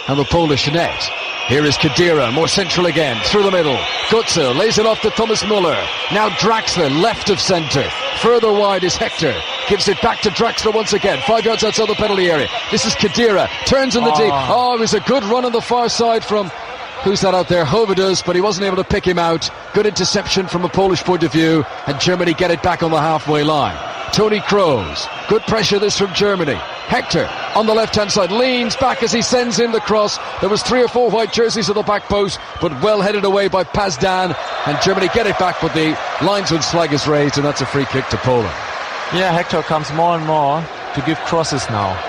and the Polish net. Here is Khedira, more central again, through the middle. Götze lays it off to Thomas Müller. Now Draxler, left of centre. Further wide is Hector. Gives it back to Draxler once again. 5 yards outside the penalty area. This is Khedira. Turns in the deep. Oh, it was a good run on the far side from... Who's that out there? Hövedes, but he wasn't able to pick him out. Good interception from a Polish point of view, and Germany get it back on the halfway line. Toni Kroos. Good pressure this from Germany. Hector on the left-hand side leans back as he sends in the cross. There was 3 or 4 white jerseys at the back post, but well headed away by Pazdan, and Germany get it back, but the linesman's flag is raised, and that's a free kick to Poland. Yeah, Hector comes more and more to give crosses now.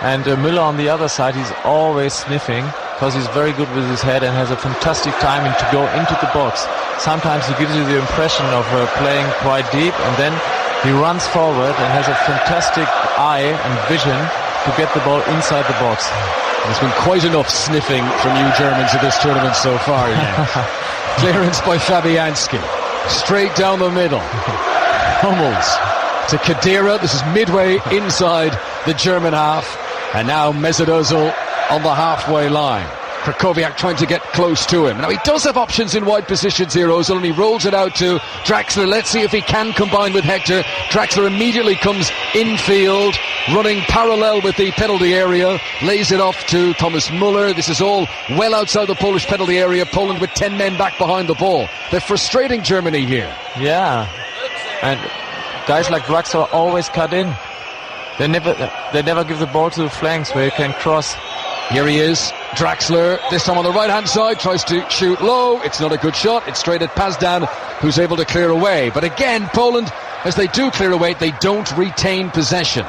And Müller on the other side, he's always sniffing, because he's very good with his head and has a fantastic timing to go into the box. Sometimes he gives you the impression of playing quite deep, and then he runs forward and has a fantastic eye and vision to get the ball inside the box. There's been quite enough sniffing from you Germans at this tournament so far. Clearance by Fabianski, straight down the middle. Hummels to Khedira. This is midway inside the German half, and now Mesut Ozil on the halfway line. Krychowiak trying to get close to him. Now he does have options in wide positions here, Ozil, and he rolls it out to Draxler. Let's see if he can combine with Hector. Draxler immediately comes infield, running parallel with the penalty area, lays it off to Thomas Müller. This is all well outside the Polish penalty area. Poland with 10 men back behind the ball. They're frustrating Germany here. Yeah, and guys like Draxler always cut in. They never give the ball to the flanks where you can cross. Here he is, Draxler, this time on the right-hand side, tries to shoot low. It's not a good shot. It's straight at Pazdan, who's able to clear away. But again, Poland, as they do clear away, they don't retain possession.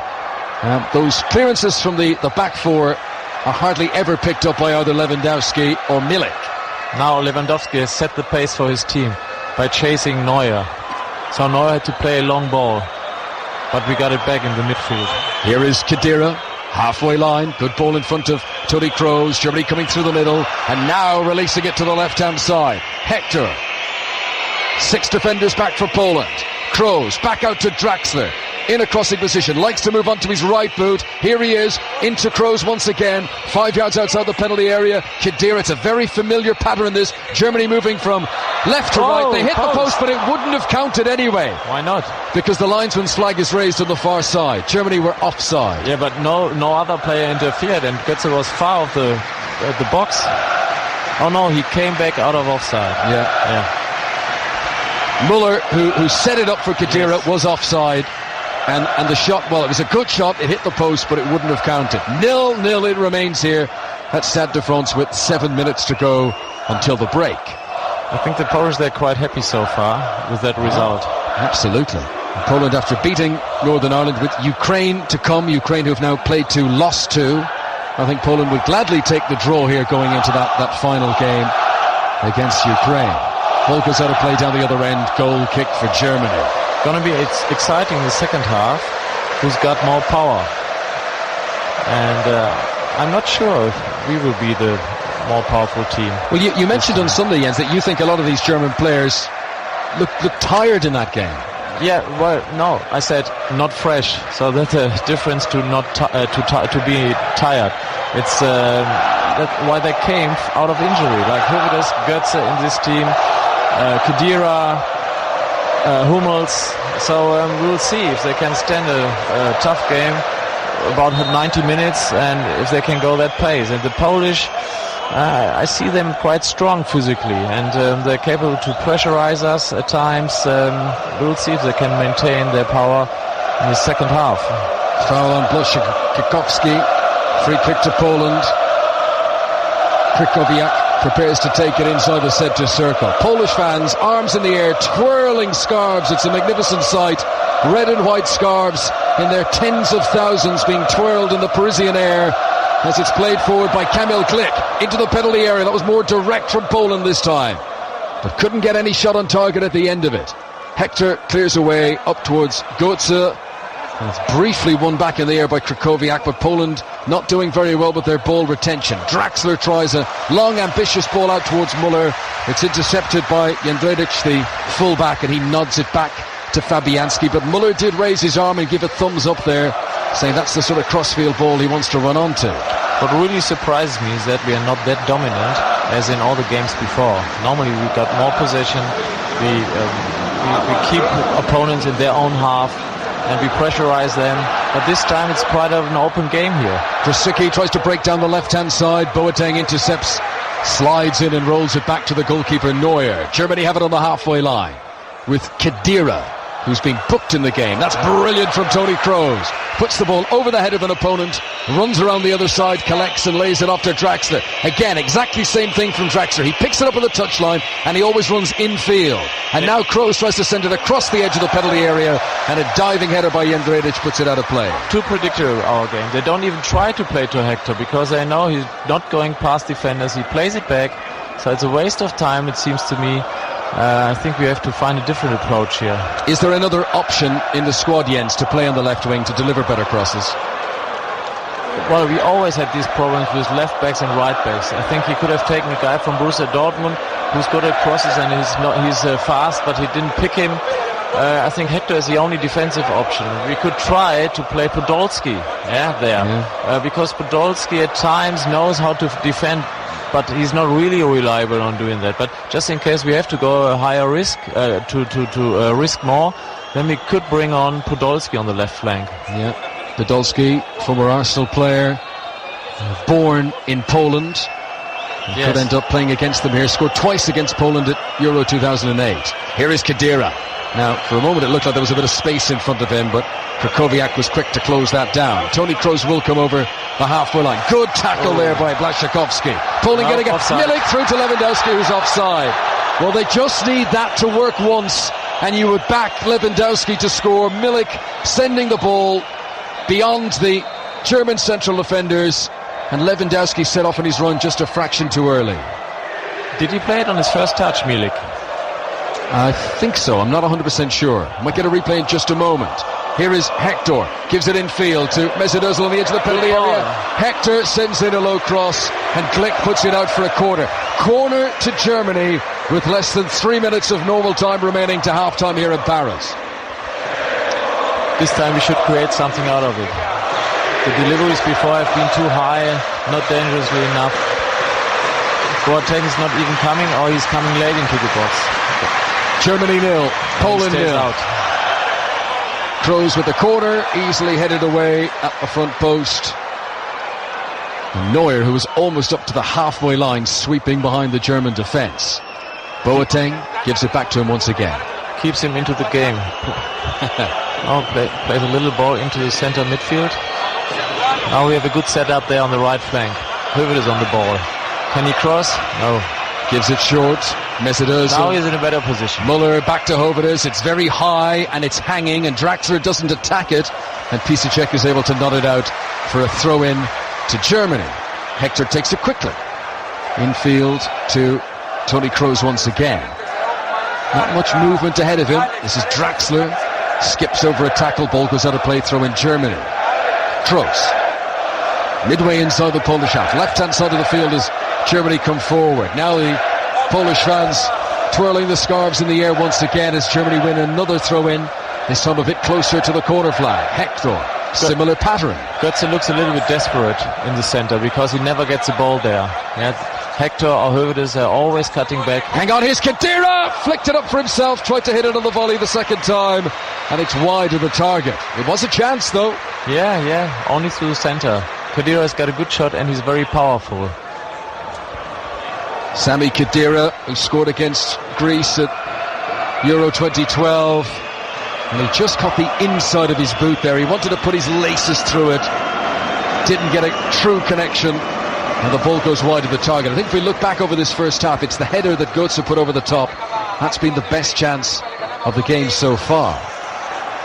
Those clearances from the back four are hardly ever picked up by either Lewandowski or Milik. Now Lewandowski has set the pace for his team by chasing Neuer. So Neuer had to play a long ball, but we got it back in the midfield. Here is Khedira, halfway line, good ball in front of Toni Kroos. Germany coming through the middle, and now releasing it to the left-hand side. Hector. 6 defenders back for Poland. Kroos back out to Draxler. In a crossing position, likes to move onto his right boot. Here he is, into Kroos once again, 5 yards outside the penalty area. Khedira, it's a very familiar pattern this. Germany moving from left to right. They hit the post, but it wouldn't have counted anyway. Why not? Because the linesman's flag is raised on the far side. Germany were offside. Yeah, but no other player interfered, and Götze was far of the box. Oh no, he came back out of offside. Yeah. Muller, who set it up for Khedira, was offside. And the shot, well, it was a good shot. It hit the post, but it wouldn't have counted. 0-0 it remains here at Stade de France with 7 minutes to go until the break. I think the Polish, they're quite happy so far with that result. Absolutely. Poland, after beating Northern Ireland, with Ukraine to come, Ukraine who have now played 2, lost 2. I think Poland would gladly take the draw here going into that final game against Ukraine. Ball goes out of play down the other end. Goal kick for Germany. It's exciting the second half. Who's got more power? And I'm not sure if we will be the more powerful team. Well, you mentioned on Sunday, Jens, that you think a lot of these German players look tired in that game. Yeah, well, no, I said not fresh. So that's a difference to not to be tired. It's that's why they came out of injury, like Höwedes, Götze in this team, Khedira, Hummels. So we'll see if they can stand a tough game, about 90 minutes, and if they can go that pace. And the Polish, I see them quite strong physically, and they're capable to pressurize us at times. We'll see if they can maintain their power in the second half. Foul on Błaszczykowski. Free kick to Poland. Krychowiak prepares to take it inside the centre circle. Polish fans, arms in the air, twirling scarves. It's a magnificent sight. Red and white scarves in their tens of thousands being twirled in the Parisian air as it's played forward by Kamil Glik into the penalty area. That was more direct from Poland this time, but couldn't get any shot on target at the end of it. Hector clears away up towards Götze. And it's briefly won back in the air by Krychowiak, but Poland not doing very well with their ball retention. Draxler tries a long, ambitious ball out towards Muller. It's intercepted by Jędrzejczyk, the full-back, and he nods it back to Fabianski. But Muller did raise his arm and give a thumbs up there, saying that's the sort of crossfield ball he wants to run onto. What really surprises me is that we are not that dominant as in all the games before. Normally we got more possession, we keep opponents in their own half, and we pressurize them, but this time it's quite an open game here. Krasicki tries to break down the left-hand side. Boateng intercepts, slides in and rolls it back to the goalkeeper Neuer. Germany have it on the halfway line with Khedira, who's been booked in the game. That's brilliant from Toni Kroos. Puts the ball over the head of an opponent, runs around the other side, collects and lays it off to Draxler. Again, exactly same thing from Draxler. He picks it up on the touchline and he always runs infield. And now Kroos tries to send it across the edge of the penalty area, and a diving header by Jędrzejczyk puts it out of play. Too predictable our game. They don't even try to play to Hector because they know he's not going past defenders. He plays it back, so it's a waste of time, it seems to me. I think we have to find a different approach here. Is there another option in the squad, Jens, to play on the left wing to deliver better crosses? Well, we always had these problems with left backs and right backs. I think he could have taken a guy from Borussia Dortmund who's good at crosses and he's fast, but he didn't pick him. I think Hector is the only defensive option. We could try to play Podolski because Podolski at times knows how to defend, but he's not really reliable on doing that. But just in case we have to go a higher risk, to risk more, then we could bring on Podolski on the left flank. Yeah, Podolski, former Arsenal player, born in Poland. Yes. Could end up playing against them here. Scored twice against Poland at Euro 2008. Here is Khedira. Now, for a moment it looked like there was a bit of space in front of him, but Krychowiak was quick to close that down. Toni Kroos will come over the halfway line. Good tackle there by Błaszczykowski. Pulling it again. Milik through to Lewandowski, who's offside. Well, they just need that to work once, and you would back Lewandowski to score. Milik sending the ball beyond the German central defenders, and Lewandowski set off on his run just a fraction too early. Did he play it on his first touch, Milik? I think so. I'm not 100% sure. Might get a replay in just a moment. Here is Hector. Gives it in field to Mesut Ozil on the edge of the penalty area. Hector sends in a low cross and Glick puts it out for a corner. Corner to Germany with less than 3 minutes of normal time remaining to half-time here in Paris. This time we should create something out of it. The deliveries before have been too high, not dangerously enough. Boateng is not even coming, or he's coming late into the box. Germany 0, Poland 0. Out. Kroos with the corner, easily headed away at the front post. And Neuer, who was almost up to the halfway line, sweeping behind the German defence. Boateng gives it back to him once again. Keeps him into the game. Plays a little ball into the centre midfield. Now we have a good setup there on the right flank. Höwedes is on the ball. Can he cross? No. Gives it short. Mesut Ozil. Now he's in a better position. Muller back to Höwedes. It's very high and it's hanging, and Draxler doesn't attack it, and Piszczek is able to nut it out for a throw-in to Germany. Hector takes it quickly. Infield to Toni Kroos once again. Not much movement ahead of him. This is Draxler. Skips over a tackle, ball goes out of play, throw in Germany. Kroos. Midway inside the Polish half. Left-hand side of the field as Germany come forward. Now the Polish fans twirling the scarves in the air once again as Germany win another throw-in. This time a bit closer to the corner flag. Hector. Similar pattern. Götze looks a little bit desperate in the centre because he never gets the ball there. Yeah, Hector or Höwedes are always cutting back. Hang on, here's Khedira! Flicked it up for himself, tried to hit it on the volley the second time, and it's wide of the target. It was a chance though. Yeah, only through the centre. Khedira's got a good shot and he's very powerful. Sami Khedira, who scored against Greece at Euro 2012, and he just caught the inside of his boot there. He wanted to put his laces through it, didn't get a true connection, and the ball goes wide of the target. I think if we look back over this first half, it's the header that Götze put over the top. That's been the best chance of the game so far.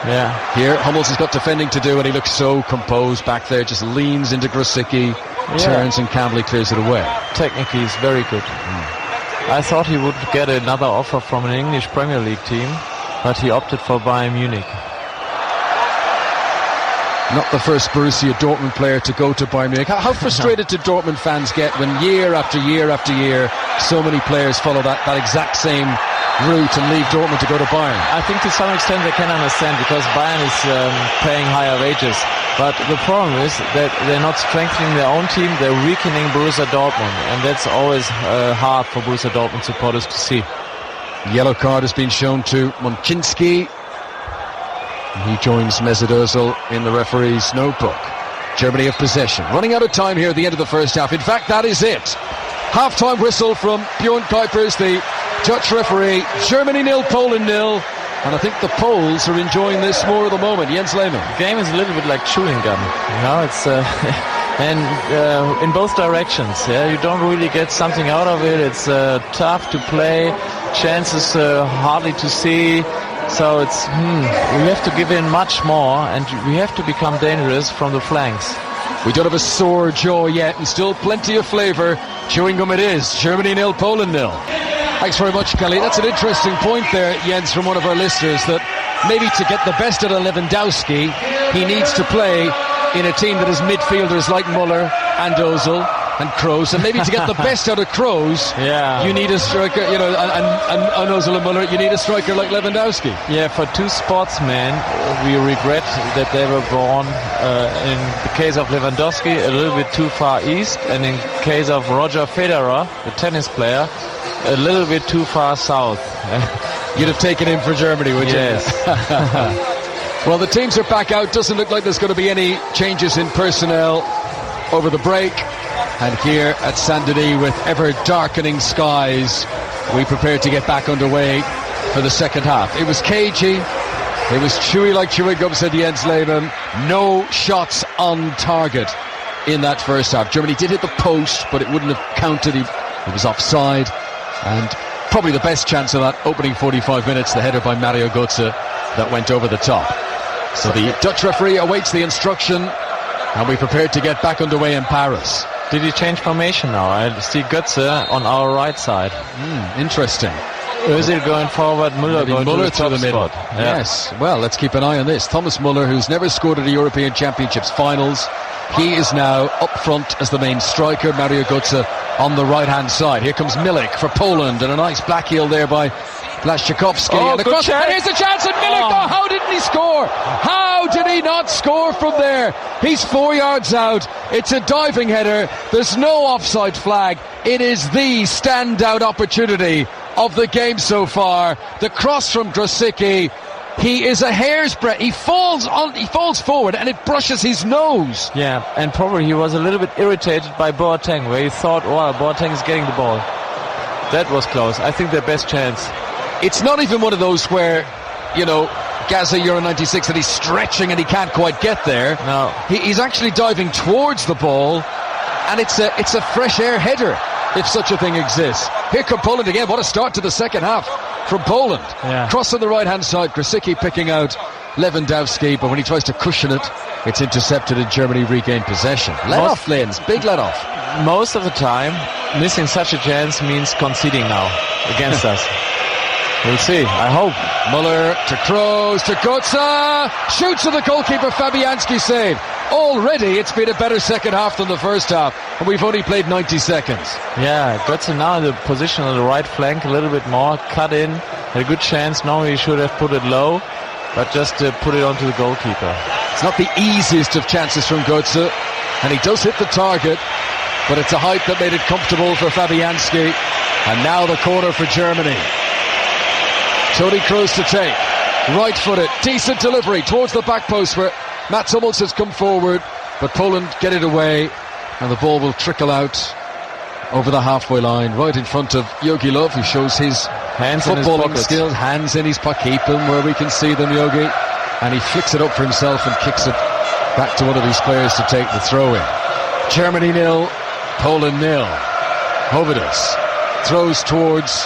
Yeah. Here, Hummels has got defending to do, and he looks so composed back there, just leans into Grosicki, turns, and Campbell clears it away. Technically, he's very good. I thought he would get another offer from an English Premier League team, but he opted for Bayern Munich. Not the first Borussia Dortmund player to go to Bayern Munich. How frustrated do Dortmund fans get when year after year after year so many players follow that exact same route and leave Dortmund to go to Bayern? I think to some extent they can understand, because Bayern is paying higher wages. But the problem is that they're not strengthening their own team, they're weakening Borussia Dortmund, and that's always hard for Borussia Dortmund supporters to see. Yellow card has been shown to Monczynski. He joins Mesut Ozil in the referee's notebook. Germany have possession. Running out of time here at the end of the first half. In fact, that is it. Half-time whistle from Bjorn Kuipers, the Dutch referee. Germany 0, Poland 0. And I think the Poles are enjoying this more at the moment. Jens Lehmann. The game is a little bit like chewing gum. You know, it's and in both directions. Yeah, you don't really get something out of it. It's tough to play. Chances hardly to see. So it's we have to give in much more, and we have to become dangerous from the flanks. We don't have a sore jaw yet, and still plenty of flavour. Chewing gum it is. Germany 0, Poland 0. Thanks very much, Kelly. That's an interesting point there, Jens, from one of our listeners, that maybe to get the best out of Lewandowski, he needs to play in a team that has midfielders like Muller and Ozil and Kroos, and maybe to get the best out of Kroos, you need a striker, you know, and Ozil and Muller, you need a striker like Lewandowski. Yeah, for two sportsmen, we regret that they were born, in the case of Lewandowski, a little bit too far east, and in case of Roger Federer, the tennis player, a little bit too far south. You'd have taken him for Germany, would you? Yes. Well, the teams are back out. Doesn't look like there's going to be any changes in personnel over the break. And here at Saint-Denis, with ever darkening skies, we prepare to get back underway for the second half. It was cagey. It was chewy like chewing gum, said Jens Lehmann. No shots on target in that first half. Germany did hit the post, but it wouldn't have counted. It was offside. And probably the best chance of that opening 45 minutes, the header by Mario Götze that went over the top. So the Dutch referee awaits the instruction, and we prepare to get back underway in Paris. Did he change formation now? I see Götze on our right side. Interesting. Özil going forward, Müller going through the middle. Yeah. Yes. Well, let's keep an eye on this. Thomas Müller, who's never scored at a European Championships finals, he is now up front as the main striker. Mario Götze on the right-hand side. Here comes Milik for Poland, and a nice black heel there by Blaszczykowski. And and here's a chance, and Milik, how didn't he score? How did he not score from there? He's 4 yards out. It's a diving header. There's no offside flag. It is the standout opportunity of the game so far. The cross from Grosicki. He is a hair's breadth. He falls forward and it brushes his nose. Yeah, and probably he was a little bit irritated by Boateng, where he thought, Boateng is getting the ball. That was close. I think their best chance. It's not even one of those where, Gaza Euro 96, that he's stretching and he can't quite get there. No. He's actually diving towards the ball, and it's a fresh air header, if such a thing exists. Here come Poland again. What a start to the second half from Poland. Yeah. Cross on the right-hand side. Grosicki picking out Lewandowski, but when he tries to cushion it, it's intercepted and Germany regain possession. Let off, Linz. Big let off. Most of the time, missing such a chance means conceding now against us. We'll see. I hope. Müller to Kroos to Götze. Shoots at the goalkeeper. Fabianski save. Already it's been a better second half than the first half, and we've only played 90 seconds. Yeah, Götze now in the position on the right flank a little bit more. Cut in. Had a good chance. Normally he should have put it low, but just put it onto the goalkeeper. It's not the easiest of chances from Götze, and he does hit the target, but it's a height that made it comfortable for Fabianski. And now the corner for Germany. Toni Kroos to take. Right-footed. Decent delivery towards the back post where Mats Hummels has come forward, but Poland get it away, and the ball will trickle out over the halfway line, right in front of Jogi Löw, who shows his hands footballing skills. Hands in his pocket, keep them where we can see them, Jogi. And he flicks it up for himself and kicks it back to one of these players to take the throw in. Germany 0, Poland 0. Hovedus throws towards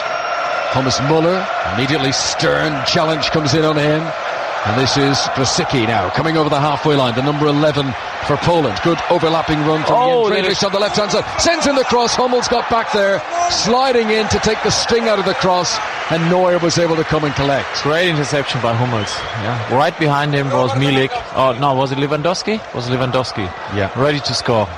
Thomas Müller. Immediately stern challenge comes in on him. And this is Grosicki now coming over the halfway line, the number 11 for Poland. Good overlapping run from Jan Friedrich on the left hand side. Sends in the cross. Hummels got back there, sliding in to take the sting out of the cross, and Neuer was able to come and collect. Great interception by Hummels. Yeah. Right behind him was Milik. Oh no, was it Lewandowski? Was Lewandowski? Yeah. Ready to score.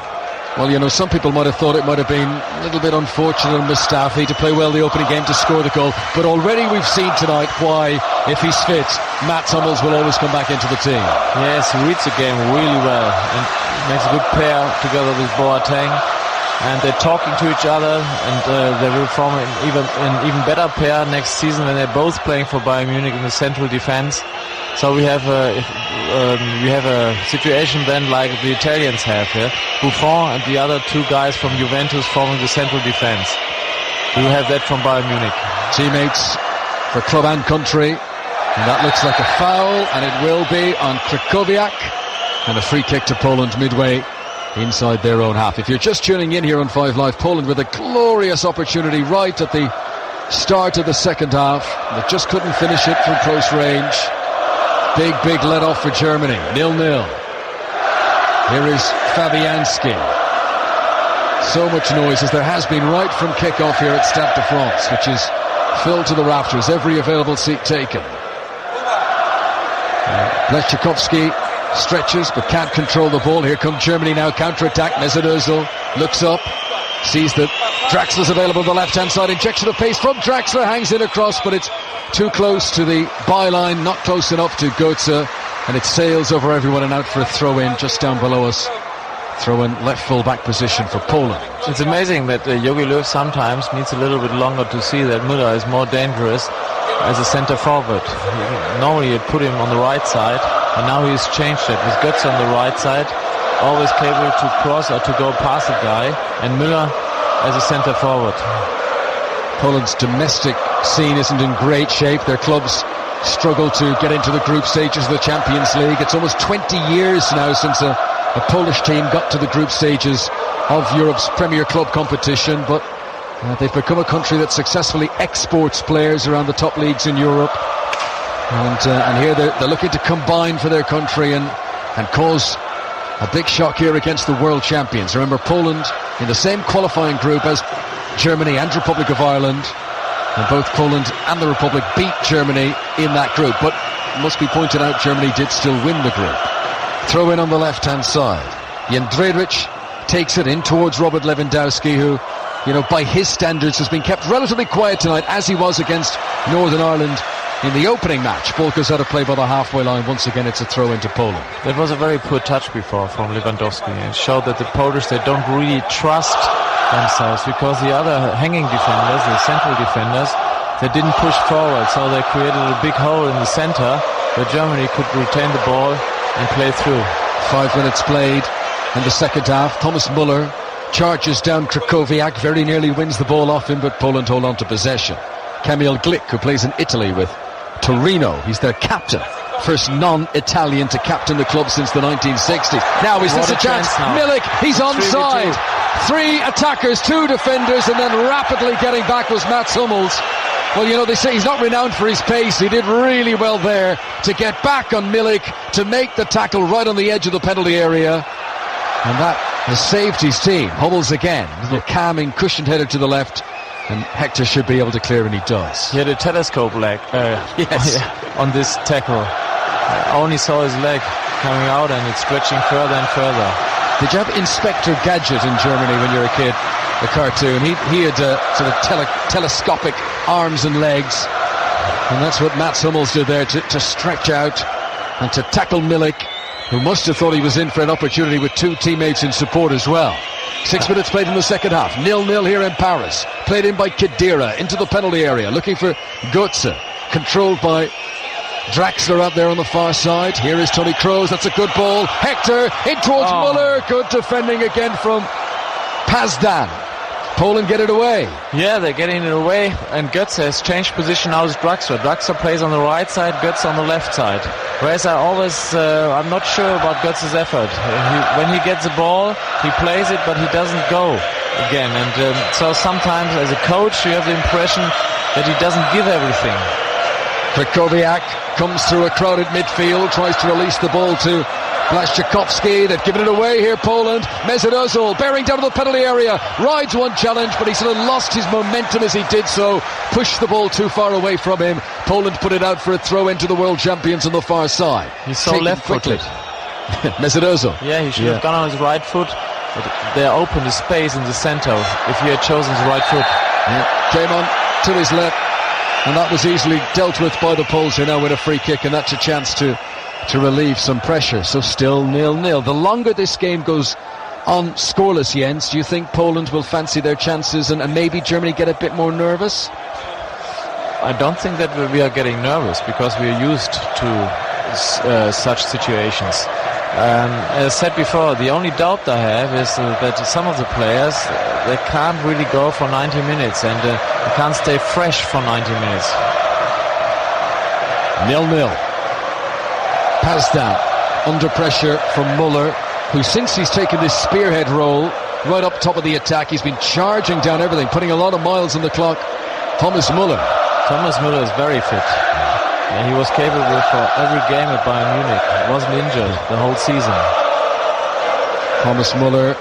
Well, some people might have thought it might have been a little bit unfortunate on Mustafi to play well the opening game to score the goal. But already we've seen tonight why, if he's fit, Mats Hummels will always come back into the team. Yes, he reads the game really well and makes a good pair together with Boateng. And they're talking to each other, and they will form an even better pair next season when they're both playing for Bayern Munich in the central defense. So we have a situation then like the Italians have here. Buffon and the other two guys from Juventus forming the central defense. We have that from Bayern Munich. Teammates for club and country. And that looks like a foul, and it will be on Krychowiak. And a free kick to Poland midway inside their own half. If you're just tuning in here on 5 Live, Poland with a glorious opportunity right at the start of the second half. They just couldn't finish it from close range. Big let off for Germany. 0-0. Here is Fabianski. So much noise as there has been right from kick-off here at Stade de France, which is filled to the rafters. Every available seat taken. Blaszczykowski stretches but can't control the ball. Here come Germany now, counter-attack. Mesut Ozil looks up, sees that Draxler's available on the left-hand side. Injection of pace from Draxler, hangs in across, but it's too close to the byline, not close enough to Götze, and it sails over everyone and out for a throw-in just down below us. Throw-in left full-back position for Poland. It's amazing that Jogi Löw sometimes needs a little bit longer to see that Müller is more dangerous as a centre forward. Normally you'd put him on the right side, and now he's changed it with Götze on the right side, always capable to cross or to go past the guy, and Müller as a centre forward. Poland's domestic scene isn't in great shape. Their clubs struggle to get into the group stages of the Champions League. It's almost 20 years now since a Polish team got to the group stages of Europe's premier club competition, but they've become a country that successfully exports players around the top leagues in Europe, and here they're looking to combine for their country and cause a big shock here against the world champions. Remember, Poland in the same qualifying group as Germany and Republic of Ireland, and both Poland and the Republic beat Germany in that group. But it must be pointed out, Germany did still win the group. Throw in on the left-hand side. Jędrzejczyk takes it in towards Robert Lewandowski, who, by his standards has been kept relatively quiet tonight, as he was against Northern Ireland in the opening match. Ball goes out of play by the halfway line. Once again, it's a throw into Poland. That was a very poor touch before from Lewandowski. It showed that the Polish, they don't really trust themselves, because the other hanging defenders, the central defenders, they didn't push forward, so they created a big hole in the center where Germany could retain the ball and play through. 5 minutes played in the second half. Thomas Müller charges down Krychowiak, very nearly wins the ball off him, but Poland hold on to possession. Kamil Glik, who plays in Italy with Torino, he's their captain. First non-Italian to captain the club since the 1960s. Now is this a chance? Milik, he's onside. 3 attackers, 2 defenders, and then rapidly getting back was Mats Hummels. Well, they say he's not renowned for his pace. He did really well there to get back on Milik, to make the tackle right on the edge of the penalty area. And that has saved his team. Hummels again, a little calming, cushioned header to the left. And Hector should be able to clear, and he does. He had a telescope leg on this tackle. I only saw his leg coming out, and it's stretching further and further. Did you have Inspector Gadget in Germany when you were a kid? The cartoon. He had sort of telescopic arms and legs, and that's what Mats Hummels did there, to stretch out and to tackle Milik, who must have thought he was in for an opportunity with 2 teammates in support as well. 6 minutes played in the second half. 0-0 here in Paris. Played in by Khedira into the penalty area, looking for Götze, controlled by Draxler out there on the far side. Here is Toni Kroos. That's a good ball. Hector in towards Müller. Good defending again from Pazdan. Poland get it away. Yeah, they're getting it away, and Götze has changed position now as Draxler. Draxler plays on the right side, Götze on the left side. Whereas I'm not sure about Götze's effort. When he gets the ball, he plays it, but he doesn't go again. And so sometimes as a coach, you have the impression that he doesn't give everything. Krychowiak comes through a crowded midfield, tries to release the ball to Blaszczykowski. They've given it away here, Poland. Mesut Ozil bearing down to the penalty area, rides one challenge, but he sort of lost his momentum as he did so, pushed the ball too far away from him. Poland put it out for a throw into the world champions on the far side. He's so left-footed. Mesut Ozil. Yeah, he should have gone on his right foot, but they opened the space in the center if he had chosen his right foot. Yeah. Came on to his left, and that was easily dealt with by the Poles, who now win a free kick, and that's a chance to relieve some pressure. So still 0-0. The longer this game goes on scoreless, Jens, do you think Poland will fancy their chances and maybe Germany get a bit more nervous? I don't think that we are getting nervous, because we are used to such situations. As I said before, the only doubt I have is that some of the players, they can't really go for 90 minutes, and they can't stay fresh for 90 minutes. 0-0. Pazdan under pressure from Müller, who since he's taken this spearhead role right up top of the attack, he's been charging down everything, putting a lot of miles on the clock. Thomas Müller is very fit. Yeah, he was capable for every game at Bayern Munich. He wasn't injured the whole season. Thomas Müller.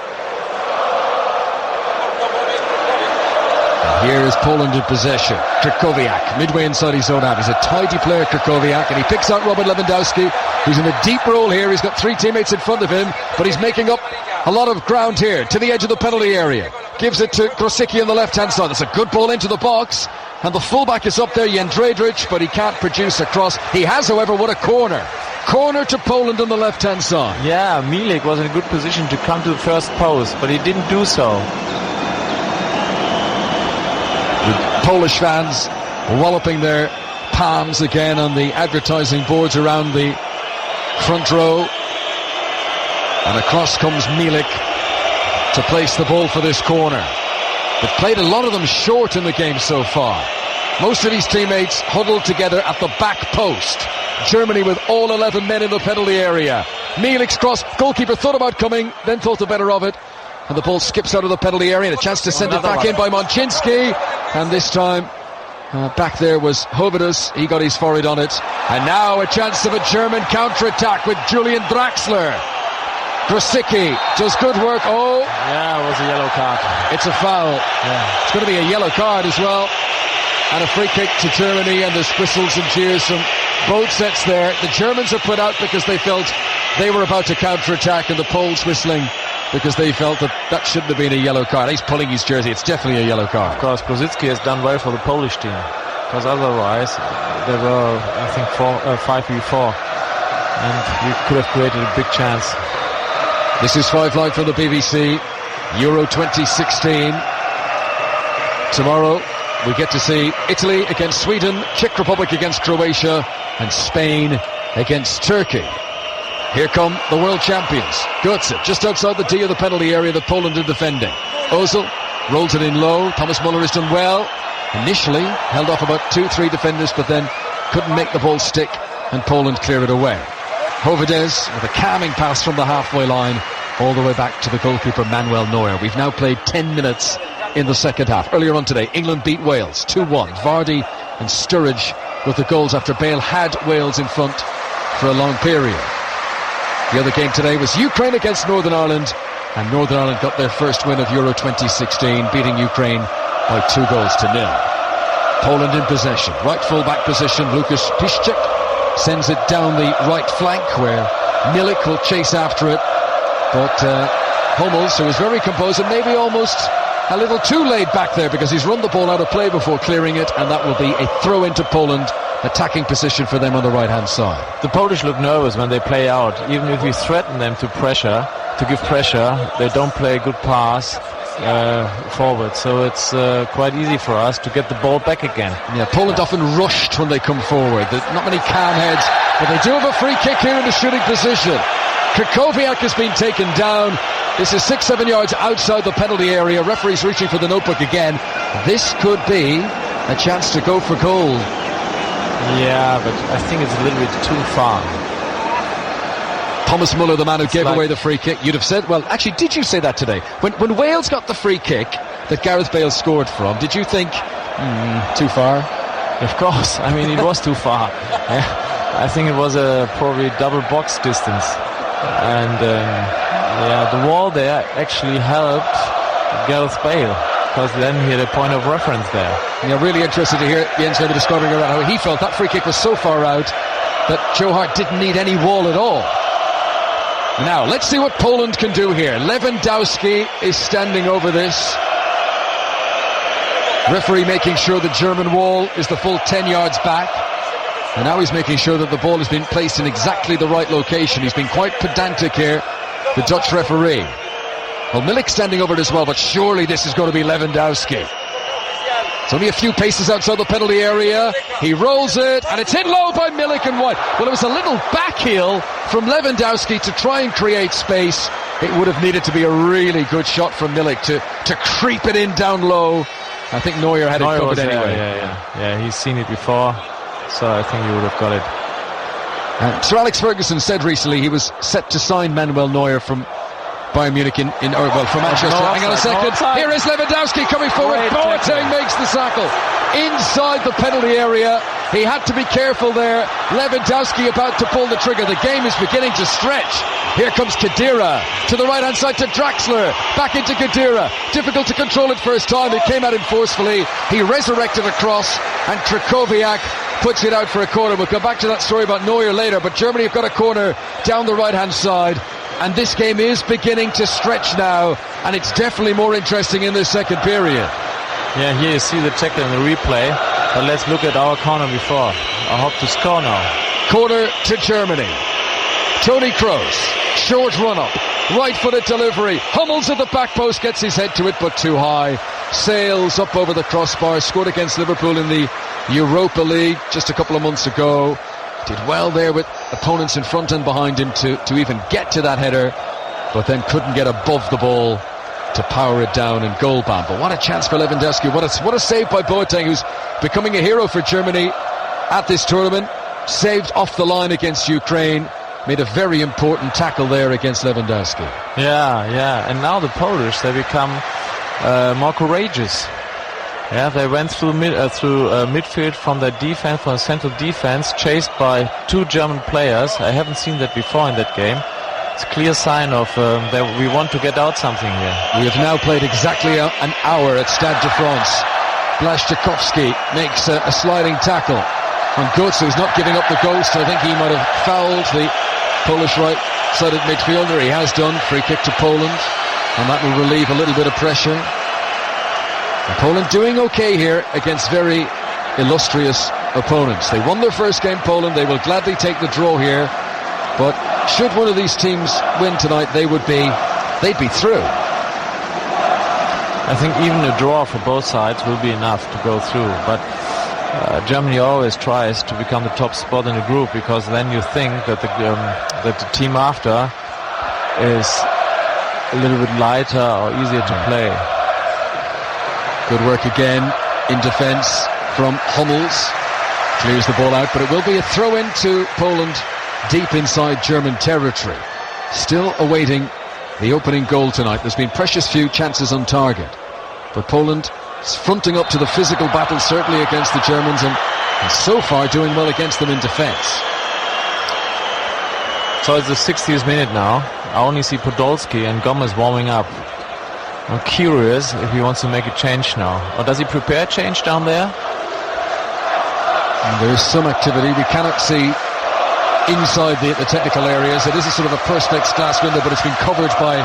Here is Poland in possession. Krychowiak, midway inside his own half. He's a tidy player, Krychowiak, and he picks out Robert Lewandowski, who's in a deep role here. He's got 3 teammates in front of him, but he's making up a lot of ground here to the edge of the penalty area. Gives it to Grosicki on the left-hand side. That's a good ball into the box, and the fullback is up there, Jędrzejczyk, but he can't produce a cross. He has, however, what a corner. Corner to Poland on the left-hand side. Yeah, Milik was in a good position to come to the first post, but he didn't do so. Polish fans walloping their palms again on the advertising boards around the front row. And across comes Milik to place the ball for this corner. They've played a lot of them short in the game so far. Most of his teammates huddled together at the back post. Germany with all 11 men in the penalty area. Milik's cross, goalkeeper thought about coming, then thought the better of it. And the ball skips out of the penalty area, and a chance to send it back in by Mączynski. And this time, back there was Hovedus. He got his forehead on it. And now a chance of a German counter-attack with Julian Draxler. Grosicki does good work. Oh, yeah, it was a yellow card. It's a foul. Yeah. It's going to be a yellow card as well. And a free kick to Germany, and there's whistles and cheers from both sets there. The Germans are put out because they felt they were about to counter-attack, and the Poles whistling because they felt that shouldn't have been a yellow card. He's pulling his jersey. It's definitely a yellow card. Of course, Grosicki has done well for the Polish team, because otherwise they were, I think, 5v4, and we could have created a big chance. This is Five Line from the BBC, Euro 2016. Tomorrow we get to see Italy against Sweden, Czech Republic against Croatia, and Spain against Turkey. Here come the world champions. Götze, just outside the D of the penalty area that Poland are defending. Ozil rolls it in low. Thomas Muller has done well. Initially held off about 2-3 defenders, but then couldn't make the ball stick, and Poland clear it away. Hovedez with a calming pass from the halfway line all the way back to the goalkeeper Manuel Neuer. We've now played 10 minutes in the second half. Earlier on today, England beat Wales 2-1. Vardy and Sturridge with the goals after Bale had Wales in front for a long period. The other game today was Ukraine against Northern Ireland, and Northern Ireland got their first win of Euro 2016, beating Ukraine by 2-0. Poland in possession. Right full-back position, Lukasz Piszczek sends it down the right flank where Milik will chase after it. But Hummels, who is very composed and maybe almost a little too laid back there because he's run the ball out of play before clearing it, and that will be a throw into Poland, attacking position for them on the right-hand side. The Polish look nervous when they play out. Even if we threaten them to give pressure, they don't play a good pass forward. So it's quite easy for us to get the ball back again. Yeah, Poland often rushed when they come forward. There's not many calm heads, but they do have a free kick here in the shooting position. Krychowiak has been taken down. This is 6-7 yards outside the penalty area. Referee's reaching for the notebook again. This could be a chance to go for goal. Yeah, but I think it's a little bit too far. Thomas Muller, the man who gave away the free kick. You'd have said, well, actually, did you say that today? When Wales got the free kick that Gareth Bale scored from, did you think, too far? Of course. I mean, it was too far. Yeah. I think it was a probably double box distance. And the wall there actually helped Gareth Bale, because then he had a point of reference there. Yeah, really interested to hear Jens Lehmann describing around how he felt that free kick was so far out that Joe Hart didn't need any wall at all. Now, let's see what Poland can do here. Lewandowski is standing over this. Referee making sure the German wall is the full 10 yards back. And now he's making sure that the ball has been placed in exactly the right location. He's been quite pedantic here, the Dutch referee. Well, Milik standing over it as well, but surely this is going to be Lewandowski. It's only a few paces outside the penalty area. He rolls it, and it's hit low by Milik and White. Well, it was a little back heel from Lewandowski to try and create space. It would have needed to be a really good shot from Milik to creep it in down low. I think Neuer had it covered anyway. Yeah, he's seen it before, so I think he would have got it. Sir Alex Ferguson said recently he was set to sign Manuel Neuer from Bayern Munich from Manchester. Hang on a second. Here is Lewandowski coming forward. Boateng makes the tackle inside the penalty area. He had to be careful there. Lewandowski about to pull the trigger. The game is beginning to stretch. Here comes Khedira to the right hand side to Draxler. Back into Khedira. Difficult to control it first time. It came at him forcefully. He resurrected a cross, and Krychowiak puts it out for a corner. We'll come back to that story about Neuer later, but Germany have got a corner down the right hand side. And this game is beginning to stretch now, and it's definitely more interesting in this second period. Yeah, here you see the tackle in the replay, but let's look at our corner before. I hope to score now. Corner to Germany. Toni Kroos, short run-up, right-footed delivery. Hummels at the back post, gets his head to it, but too high. Sails up over the crossbar, scored against Liverpool in the Europa League just a couple of months ago. Did well there with opponents in front and behind him to even get to that header, but then couldn't get above the ball to power it down and goal ban. But what a chance for Lewandowski. What a save by Boateng, who's becoming a hero for Germany at this tournament. Saved off the line against Ukraine. Made a very important tackle there against Lewandowski. Yeah. And now the Polish, they become more courageous. Yeah, they went through midfield from their defense, from the central defense, chased by two German players. I haven't seen that before in that game. It's a clear sign of that we want to get out something here. We have now played exactly an hour at Stade de France. Blaszczykowski makes a sliding tackle on Götze, who's not giving up the ghost. I think he might have fouled the Polish right-sided midfielder. He has done. Free kick to Poland, and that will relieve a little bit of pressure. And Poland doing okay here against very illustrious opponents. They won their first game, Poland. They will gladly take the draw here, but should one of these teams win tonight, they'd be through. I think even a draw for both sides will be enough to go through, but Germany always tries to become the top spot in the group, because then you think that the team after is a little bit lighter or easier to play. Good work again in defence from Hummels. Clears the ball out, but it will be a throw-in to Poland deep inside German territory. Still awaiting the opening goal tonight. There's been precious few chances on target, but Poland is fronting up to the physical battle, certainly against the Germans, and so far doing well against them in defence. So it's the 60th minute now. I only see Podolski and Gomez warming up. I'm curious if he wants to make a change now. Or does he prepare a change down there? And there is some activity. We cannot see inside the technical areas. It is a sort of a perspex glass window, but it's been covered by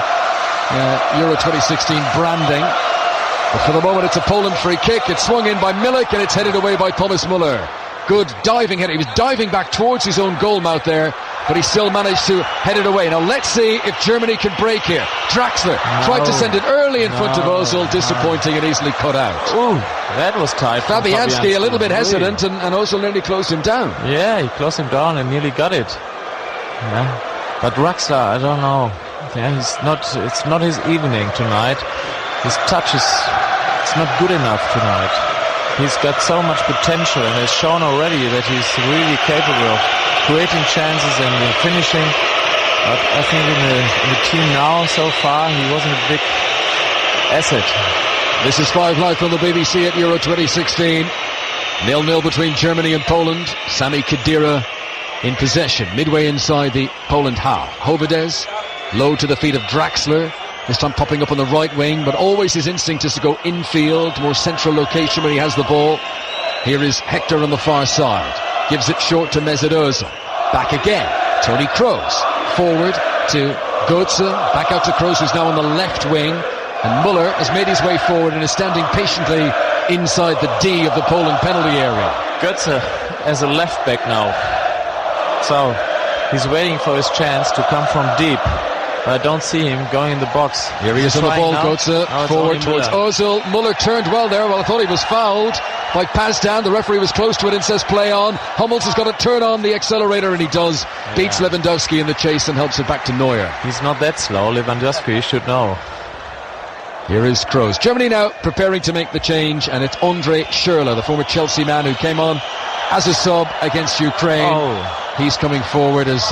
Euro 2016 branding. But for the moment, it's a Poland free kick. It's swung in by Milik, and it's headed away by Thomas Müller. Good diving header. He was diving back towards his own goal mouth there, but he still managed to head it away. Now let's see if Germany can break here. Draxler tried to send it early in front of Ozil. Disappointing and easily cut out. Ooh, that was tight. Fabianski a little bit hesitant, and Ozil nearly closed him down. Yeah, he closed him down and nearly got it. Yeah. But Draxler, I don't know. Yeah, it's not his evening tonight. His touch is not good enough tonight. He's got so much potential and has shown already that he's really capable of creating chances and finishing. But I think in the team now, so far, he wasn't a big asset. This is 5 Live on the BBC at Euro 2016. 0-0 between Germany and Poland. Sami Khedira in possession, midway inside the Poland half. Hovedes, low to the feet of Draxler. This time popping up on the right wing, but always his instinct is to go infield, more central location when he has the ball. Here is Hector on the far side. Gives it short to Mesut Ozil. Back again. Toni Kroos. Forward to Götze. Back out to Kroos, who's now on the left wing. And Müller has made his way forward and is standing patiently inside the D of the Poland penalty area. Götze as a left back now. So he's waiting for his chance to come from deep. I don't see him going in the box. Here he is on the ball, Götze, forward towards Ozil. Müller turned well there. Well, I thought he was fouled by Pazdan. The referee was close to it and says play on. Hummels has got to turn on the accelerator, and he does. Yeah. Beats Lewandowski in the chase and helps it back to Neuer. He's not that slow. Lewandowski should know. Here is Kroos. Germany now preparing to make the change, and it's Andre Schürrle, the former Chelsea man who came on as a sub against Ukraine. He's coming forward as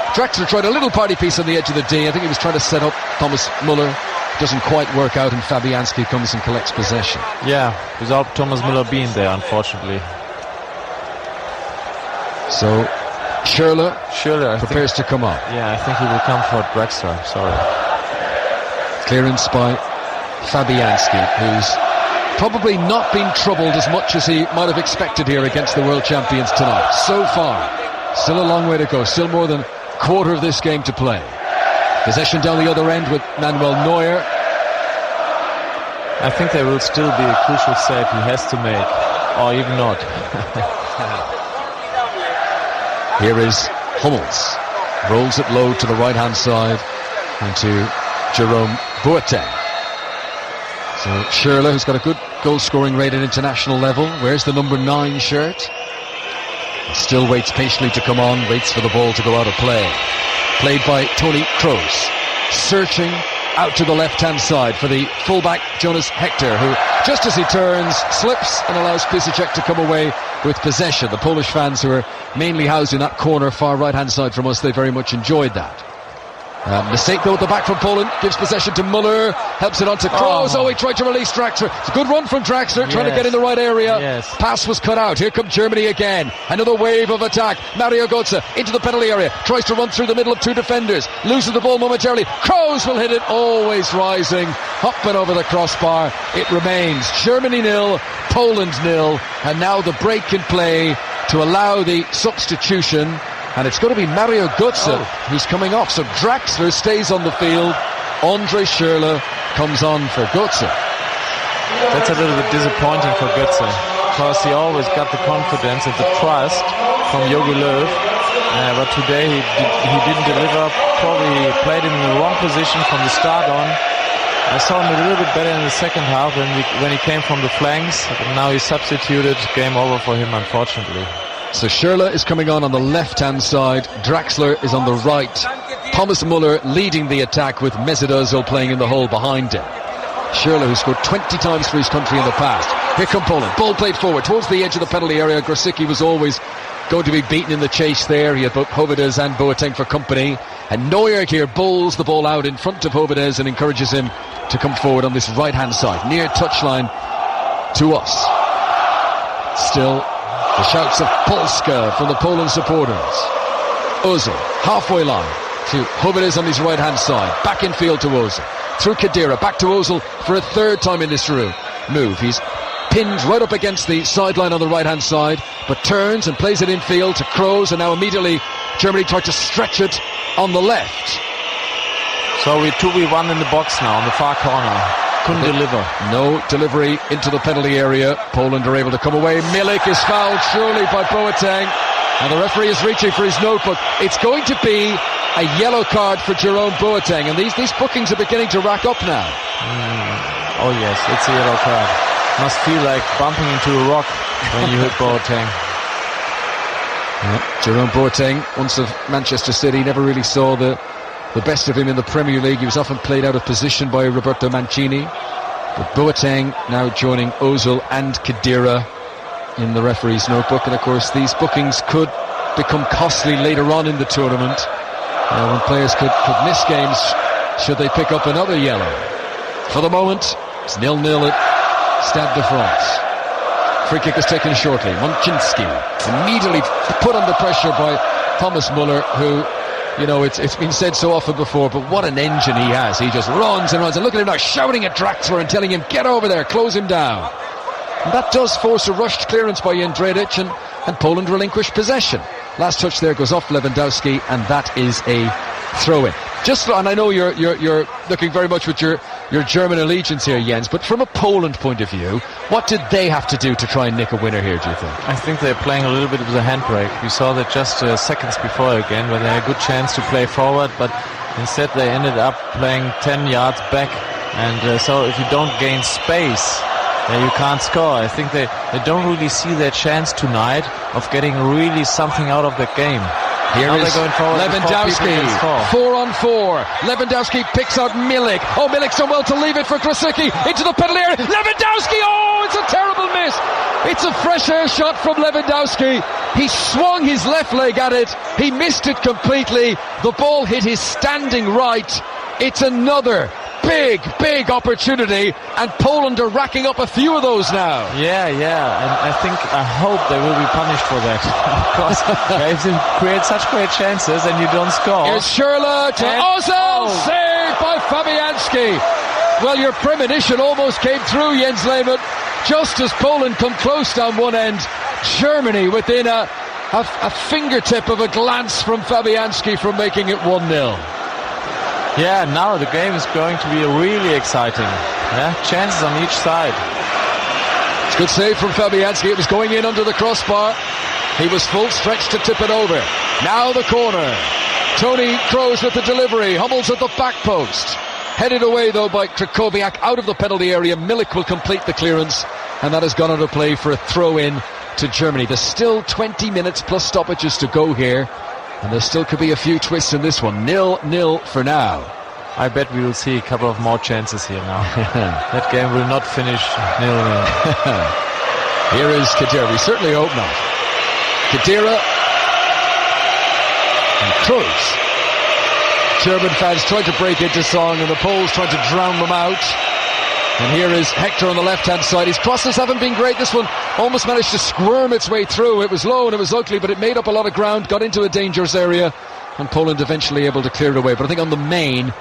Draxler tried a little party piece on the edge of the D. I think he was trying to set up Thomas Müller. Doesn't quite work out, and Fabianski comes and collects possession. Yeah, without Thomas Müller being there, unfortunately. So Schürrle prepares to come on. Yeah, I think he will come for Draxler. Sorry. Clearance by Fabianski, who's probably not been troubled as much as he might have expected here against the world champions tonight. So far, still a long way to go. Still more than a quarter of this game to play. Possession down the other end with Manuel Neuer. I think there will still be a crucial save he has to make, or even not. Here is Hummels. Rolls it low to the right-hand side into Jerome Boateng. So Schürrle, who's got a good goal-scoring rate at international level, wears the number 9 shirt. Still waits patiently to come on, waits for the ball to go out of play. Played by Toni Kroos. Searching out to the left-hand side for the fullback Jonas Hector, who, just as he turns, slips and allows Piszczek to come away with possession. The Polish fans, who are mainly housed in that corner, far right-hand side from us, they very much enjoyed that. Mistake though at the back from Poland, gives possession to Muller, helps it on to Kroos. He tried to release Draxler. It's a good run from Draxler, trying to get in the right area. Pass was cut out. Here come Germany again. Another wave of attack. Mario Götze into the penalty area, tries to run through the middle of two defenders, loses the ball momentarily. Kroos will hit it, always rising, up and over the crossbar. It remains Germany 0, Poland 0, and now the break in play to allow the substitution. And it's going to be Mario Götze who's coming off. So Draxler stays on the field. Andre Schürrle comes on for Götze. That's a little bit disappointing for Götze, because he always got the confidence and the trust from Jogi Löw. But today he didn't deliver. Probably played him in the wrong position from the start on. I saw him a little bit better in the second half when he came from the flanks. But now he's substituted. Game over for him, unfortunately. So Schürrle is coming on the left-hand side. Draxler is on the right. Thomas Muller leading the attack with Mesut Ozil playing in the hole behind him. Schürrle, who scored 20 times for his country in the past. Here come Poland. Ball played forward towards the edge of the penalty area. Grosicki was always going to be beaten in the chase there. He had both Hovedes and Boateng for company. And Neuer here bowls the ball out in front of Hovedes and encourages him to come forward on this right-hand side, near touchline to us. Still the shouts of Polska from the Poland supporters. Ozil, halfway line to Hovedes on his right-hand side. Back in field to Ozil. Through Khedira, back to Ozil for a third time in this move. He's pinned right up against the sideline on the right-hand side, but turns and plays it in field to Kroos, and now immediately Germany tried to stretch it on the left. So we're 2v1 in the box now on the far corner. Couldn't deliver. No delivery into the penalty area. Poland are able to come away. Milik is fouled surely by Boateng, and the referee is reaching for his notebook. It's going to be a yellow card for Jerome Boateng, and these bookings are beginning to rack up now. Oh yes, it's a yellow card. Must feel like bumping into a rock when you hit Boateng. Jerome Boateng, once of Manchester City, never really saw the best of him in the Premier League. He was often played out of position by Roberto Mancini. But Boateng now joining Ozil and Khedira in the referee's notebook. And of course these bookings could become costly later on in the tournament, when players could miss games should they pick up another yellow. For the moment it's 0-0 at Stade de France. Free kick is taken shortly. Mączynski immediately put under pressure by Thomas Muller, who, it's been said so often before, but what an engine he has. He just runs and runs, and look at him now shouting at Draxler and telling him, get over there, close him down. And that does force a rushed clearance by Jędrzejczyk, and Poland relinquish possession. Last touch there goes off Lewandowski, and that is a throw-in. And I know you're looking very much with your German allegiance here, Jens, but from a Poland point of view, what did they have to do to try and nick a winner here, do you think? I think they're playing a little bit with a handbrake. We saw that just seconds before again, when they had a good chance to play forward, but instead they ended up playing 10 yards back. And so if you don't gain space, you can't score. I think they don't really see their chance tonight of getting really something out of the game. Here now is going forward, Lewandowski, 4-on-4. Lewandowski picks out Milik. Milik's done well to leave it for Grosicki into the penalty area. Lewandowski, it's a terrible miss. It's a fresh air shot from Lewandowski. He swung his left leg at it. He missed it completely. The ball hit his standing right. It's another big opportunity, and Poland are racking up a few of those now. Yeah, and I hope they will be punished for that, because they create such great chances and you don't score. Here's Schürrle to Ozil, saved by Fabianski. Well, your premonition almost came through, Jens Lehmann. Just as Poland come close down one end, Germany within a fingertip of a glance from Fabianski from making it 1-0. Yeah, now the game is going to be really exciting. Chances on each side. It's a good save from Fabianski. It was going in under the crossbar. He was full stretch to tip it over. Now the corner. Toni Kroos with the delivery. Hummels at the back post. Headed away though by Krychowiak out of the penalty area. Milik will complete the clearance, and that has gone out of play for a throw-in to Germany. There's still 20 minutes plus stoppages to go here, and there still could be a few twists in this one. 0-0 for now. I bet we will see a couple of more chances here now. That game will not finish 0-0. Here is Khedira. We certainly hope not. Khedira and Kroos. German fans trying to break into song, and the Poles trying to drown them out. And here is Hector on the left-hand side. His crosses haven't been great. This one almost managed to squirm its way through. It was low and it was ugly, but it made up a lot of ground, got into a dangerous area, and Poland eventually able to clear it away. But I think on the main,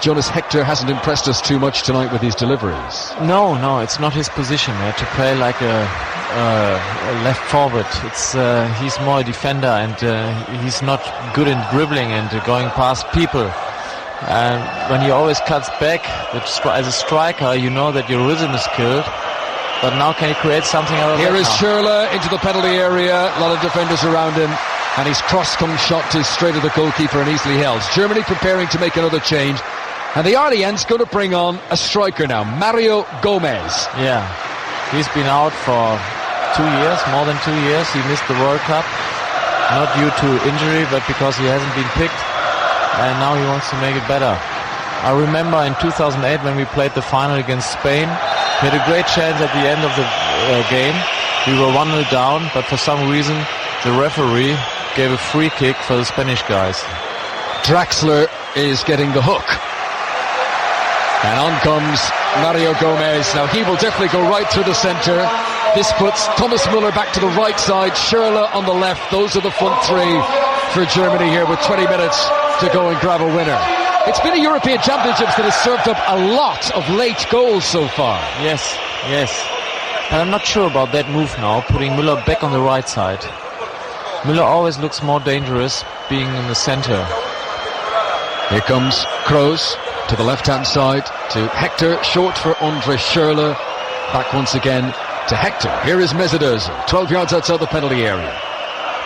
Jonas Hector hasn't impressed us too much tonight with his deliveries. No, it's not his position to play like a left forward. It's he's more a defender, and he's not good in dribbling and going past people. When he always cuts back as a striker, you know that your rhythm is killed. But now can he create something out of it? Here is Schürrle into the penalty area. A lot of defenders around him. And his cross-come shot is straight at the goalkeeper and easily held. Germany preparing to make another change. And the Ardians going to bring on a striker now, Mario Gomez. Yeah, he's been out for 2 years, more than 2 years. He missed the World Cup, not due to injury, but because he hasn't been picked. And now he wants to make it better. I remember in 2008 when we played the final against Spain, we had a great chance at the end of the game. We were 1-0 down, but for some reason the referee gave a free kick for the Spanish guys. Draxler is getting the hook. And on comes Mario Gomez. Now he will definitely go right through the centre. This puts Thomas Müller back to the right side, Schürrle on the left. Those are the front three for Germany here with 20 minutes to go and grab a winner. It's been a European Championships that has served up a lot of late goals so far. Yes. And I'm not sure about that move now, putting Müller back on the right side. Müller always looks more dangerous being in the center. Here comes Kroos to the left-hand side to Hector, short for Andre Schürrle. Back once again to Hector. Here is Mesut Ozil, 12 yards outside the penalty area.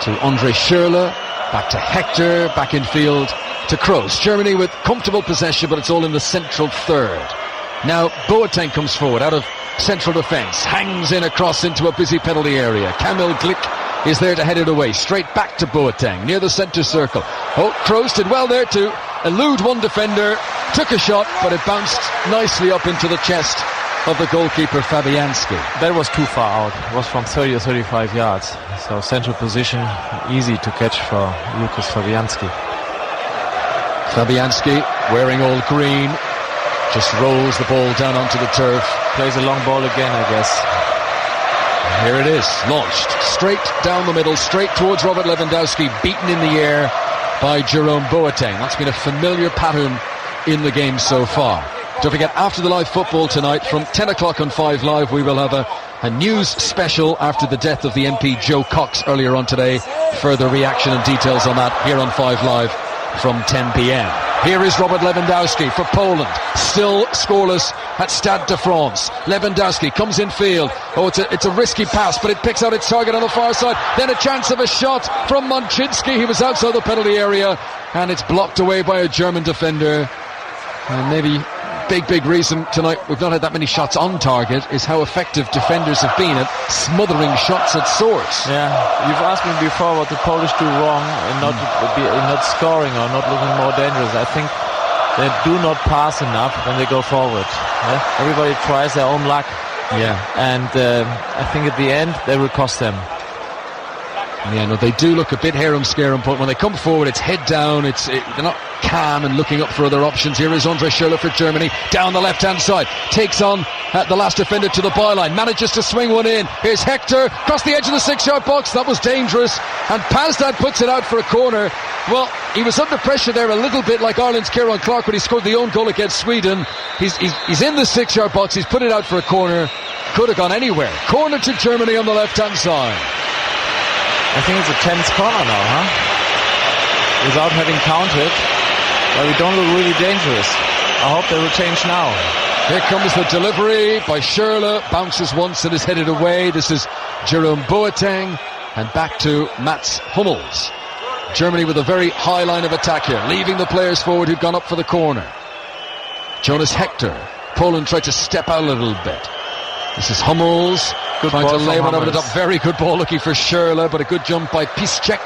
To Andre Schürrle, back to Hector, back in field to Kroos. Germany with comfortable possession, but it's all in the central third. Now Boateng comes forward out of central defence, hangs in across into a busy penalty area. Kamil Glik is there to head it away, straight back to Boateng, near the centre circle. Kroos did well there to elude one defender, took a shot, but it bounced nicely up into the chest of the goalkeeper Fabianski. That was too far out. It was from 30 or 35 yards. So central position, easy to catch for Lukas Fabianski. Fabianski, wearing all green, just rolls the ball down onto the turf. Plays a long ball again, I guess. Here it is, launched straight down the middle, straight towards Robert Lewandowski, beaten in the air by Jerome Boateng. That's been a familiar pattern in the game so far. Don't forget, after the live football tonight, from 10 o'clock on 5 Live, we will have a news special after the death of the MP Joe Cox earlier on today. Further reaction and details on that here on 5 Live from 10 p.m. Here is Robert Lewandowski for Poland, still scoreless at Stade de France. Lewandowski comes in field. It's a risky pass, but it picks out its target on the far side. Then a chance of a shot from Mączynski. He was outside the penalty area, and it's blocked away by a German defender. And maybe big reason tonight we've not had that many shots on target is how effective defenders have been at smothering shots at source. Yeah, you've asked me before what the Polish do wrong in not scoring or not looking more dangerous. I think they do not pass enough when they go forward. Yeah? Everybody tries their own luck. Yeah, and I think at the end they will cost them. Yeah, no, they do look a bit harum-scarum, but when they come forward, it's head down. They're not calm and looking up for other options. Here is Andre Schürrle for Germany, down the left-hand side, takes on the last defender to the byline, manages to swing one in. Here's Hector, across the edge of the 6-yard box. That was dangerous, and Pazdan puts it out for a corner. Well, he was under pressure there a little bit like Ireland's Kieran Clark when he scored the own goal against Sweden. He's in the 6-yard box, he's put it out for a corner. Could have gone anywhere. Corner to Germany on the left-hand side. I think it's a tense corner now, without having counted, but we don't look really dangerous. I hope they will change now. Here comes the delivery by Schürrle, bounces once and is headed away. This is Jerome Boateng, and back to Mats Hummels. Germany with a very high line of attack here, leaving the players forward who've gone up for the corner. Jonas Hector. Poland tried to step out a little bit. This is Hummels, trying to lay one over the top. Very good ball looking for Schürrle, but a good jump by Piszczek,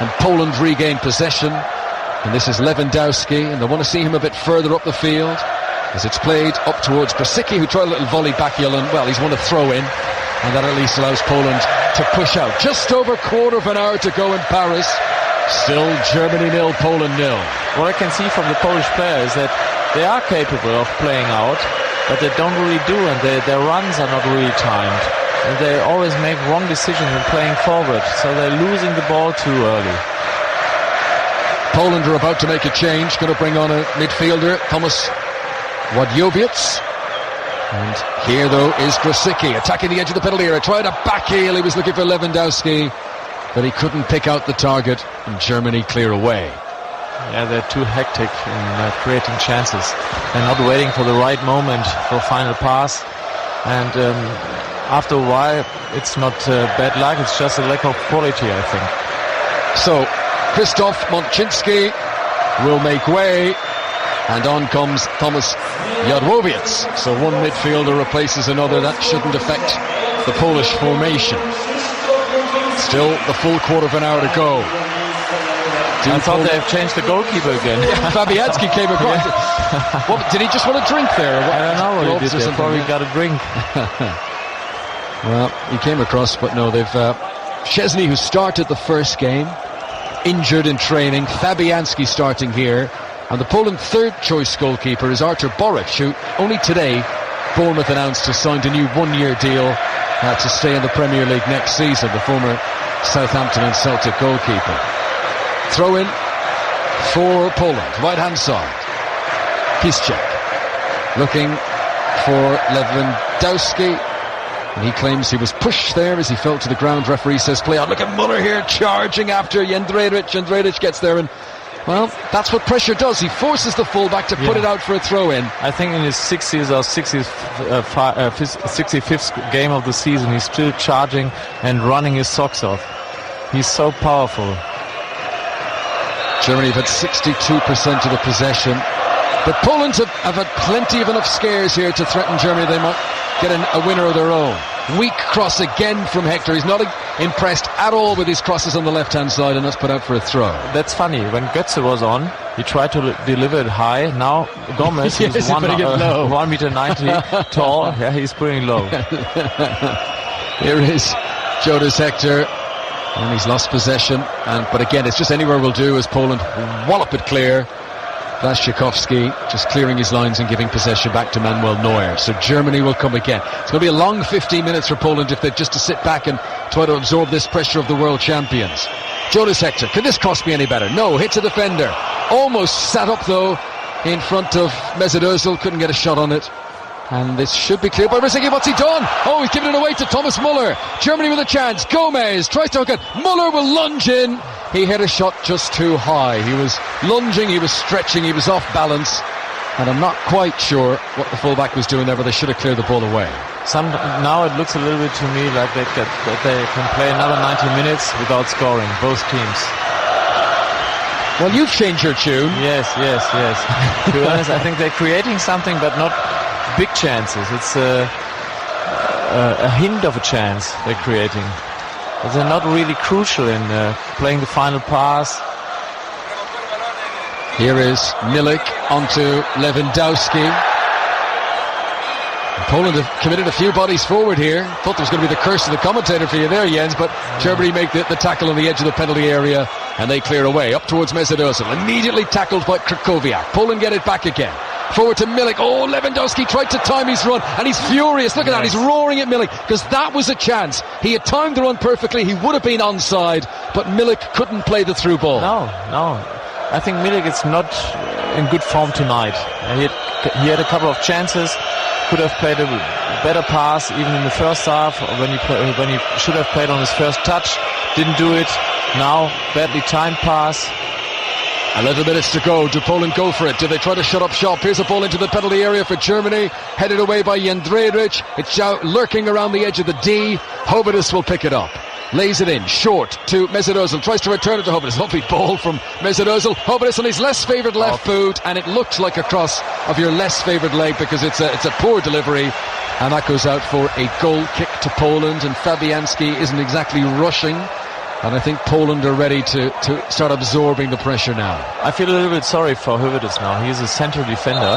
and Poland regained possession. And this is Lewandowski, and they want to see him a bit further up the field as it's played up towards Brasicki, who tried a little volley back, and well, he's won a throw in, and that at least allows Poland to push out. Just over a quarter of an hour to go in Paris. Still Germany 0, Poland 0. What I can see from the Polish player is that they are capable of playing out, but they don't really do, and their runs are not really timed. And they always make wrong decisions in playing forward, so they're losing the ball too early. Poland are about to make a change, going to bring on a midfielder, Thomas Wadjowiec. And here, though, is Grosicki attacking the edge of the penalty area. Tried a back heel. He was looking for Lewandowski, but he couldn't pick out the target, and Germany clear away. Yeah, they're too hectic in creating chances. They're not waiting for the right moment for a final pass. And after a while, it's not bad luck. It's just a lack of quality, I think. So, Krzysztof Mączynski will make way. And on comes Thomas Wadjowiec. So one midfielder replaces another. That shouldn't affect the Polish formation. Still the full quarter of an hour to go. I thought they've changed the goalkeeper again. Yeah, Fabianski came across. What, did he just want a drink there? I don't know what he did. He probably got a drink. Well, he came across, but no, they've Szczesny, who started the first game, injured in training. Fabianski starting here. And the Poland third-choice goalkeeper is Artur Boruc, who only today Bournemouth announced has signed a new one-year deal to stay in the Premier League next season, the former Southampton and Celtic goalkeeper. Throw in for Poland, right-hand side. Piszczek looking for Lewandowski. And he claims he was pushed there as he fell to the ground. Referee says play on. Look at Muller here charging after Jędrzejczyk. Jędrzejczyk gets there, and well, that's what pressure does. He forces the fullback to put it out for a throw-in. I think in his 60th or 65th game of the season, he's still charging and running his socks off. He's so powerful. Germany have had 62% of the possession. But Poland have had plenty of enough scares here to threaten Germany. They might get a winner of their own. Weak cross again from Hector. He's not impressed at all with his crosses on the left-hand side, and that's put out for a throw. That's funny. When Götze was on, he tried to deliver it high. Now Gomez, yes, who's 1.90 meter tall, yeah, he's putting low. Here is Jonas Hector, and he's lost possession. But again, it's just anywhere will do as Poland wallop it clear. Błaszczykowski just clearing his lines and giving possession back to Manuel Neuer. So Germany will come again. It's going to be a long 15 minutes for Poland if they're just to sit back and try to absorb this pressure of the world champions. Jonas Hector, can this cross be any better? No, hits a defender. Almost sat up though in front of Mesut Ozil, couldn't get a shot on it. And this should be clear by Grosicki. What's he done? Oh, he's given it away to Thomas Muller. Germany with a chance. Gomez tries to hook it. Muller will lunge in. He hit a shot just too high. He was lunging, he was stretching, he was off balance. And I'm not quite sure what the fullback was doing there, but they should have cleared the ball away. Now it looks a little bit to me like they can play another 90 minutes without scoring, both teams. Well, you've changed your tune. Yes. To be honest, I think they're creating something, but not big chances. It's a hint of a chance they're creating. But they're not really crucial in playing the final pass. Here is Milik onto Lewandowski. Poland have committed a few bodies forward here. Thought there was going to be the curse of the commentator for you there, Jens, but Germany make the tackle on the edge of the penalty area and they clear away. Up towards Mesut Ozil. Immediately tackled by Krychowiak. Poland get it back again. Forward to Milik. Oh, Lewandowski tried to time his run and he's furious. Look at that, he's roaring at Milik because that was a chance. He had timed the run perfectly. He would have been onside, but Milik couldn't play the through ball. No. I think Milik is not in good form tonight. He had a couple of chances. Could have played a better pass even in the first half when he should have played on his first touch. Didn't do it. Now, badly timed pass. 11 minutes to go. Do Poland go for it? Do they try to shut up shop? Here's a ball into the penalty area for Germany. Headed away by Jędrzejczyk. It's out lurking around the edge of the D. Hovadis will pick it up. Lays it in, short to Mesut Ozil. Tries to return it to Hovadis. Lovely ball from Mesut Ozil. Hovadis on his less favoured left boot, and it looked like a cross of your less favoured leg because it's a poor delivery. And that goes out for a goal kick to Poland, and Fabianski isn't exactly rushing. And I think Poland are ready to start absorbing the pressure now. I feel a little bit sorry for Hovadis now. He's a central defender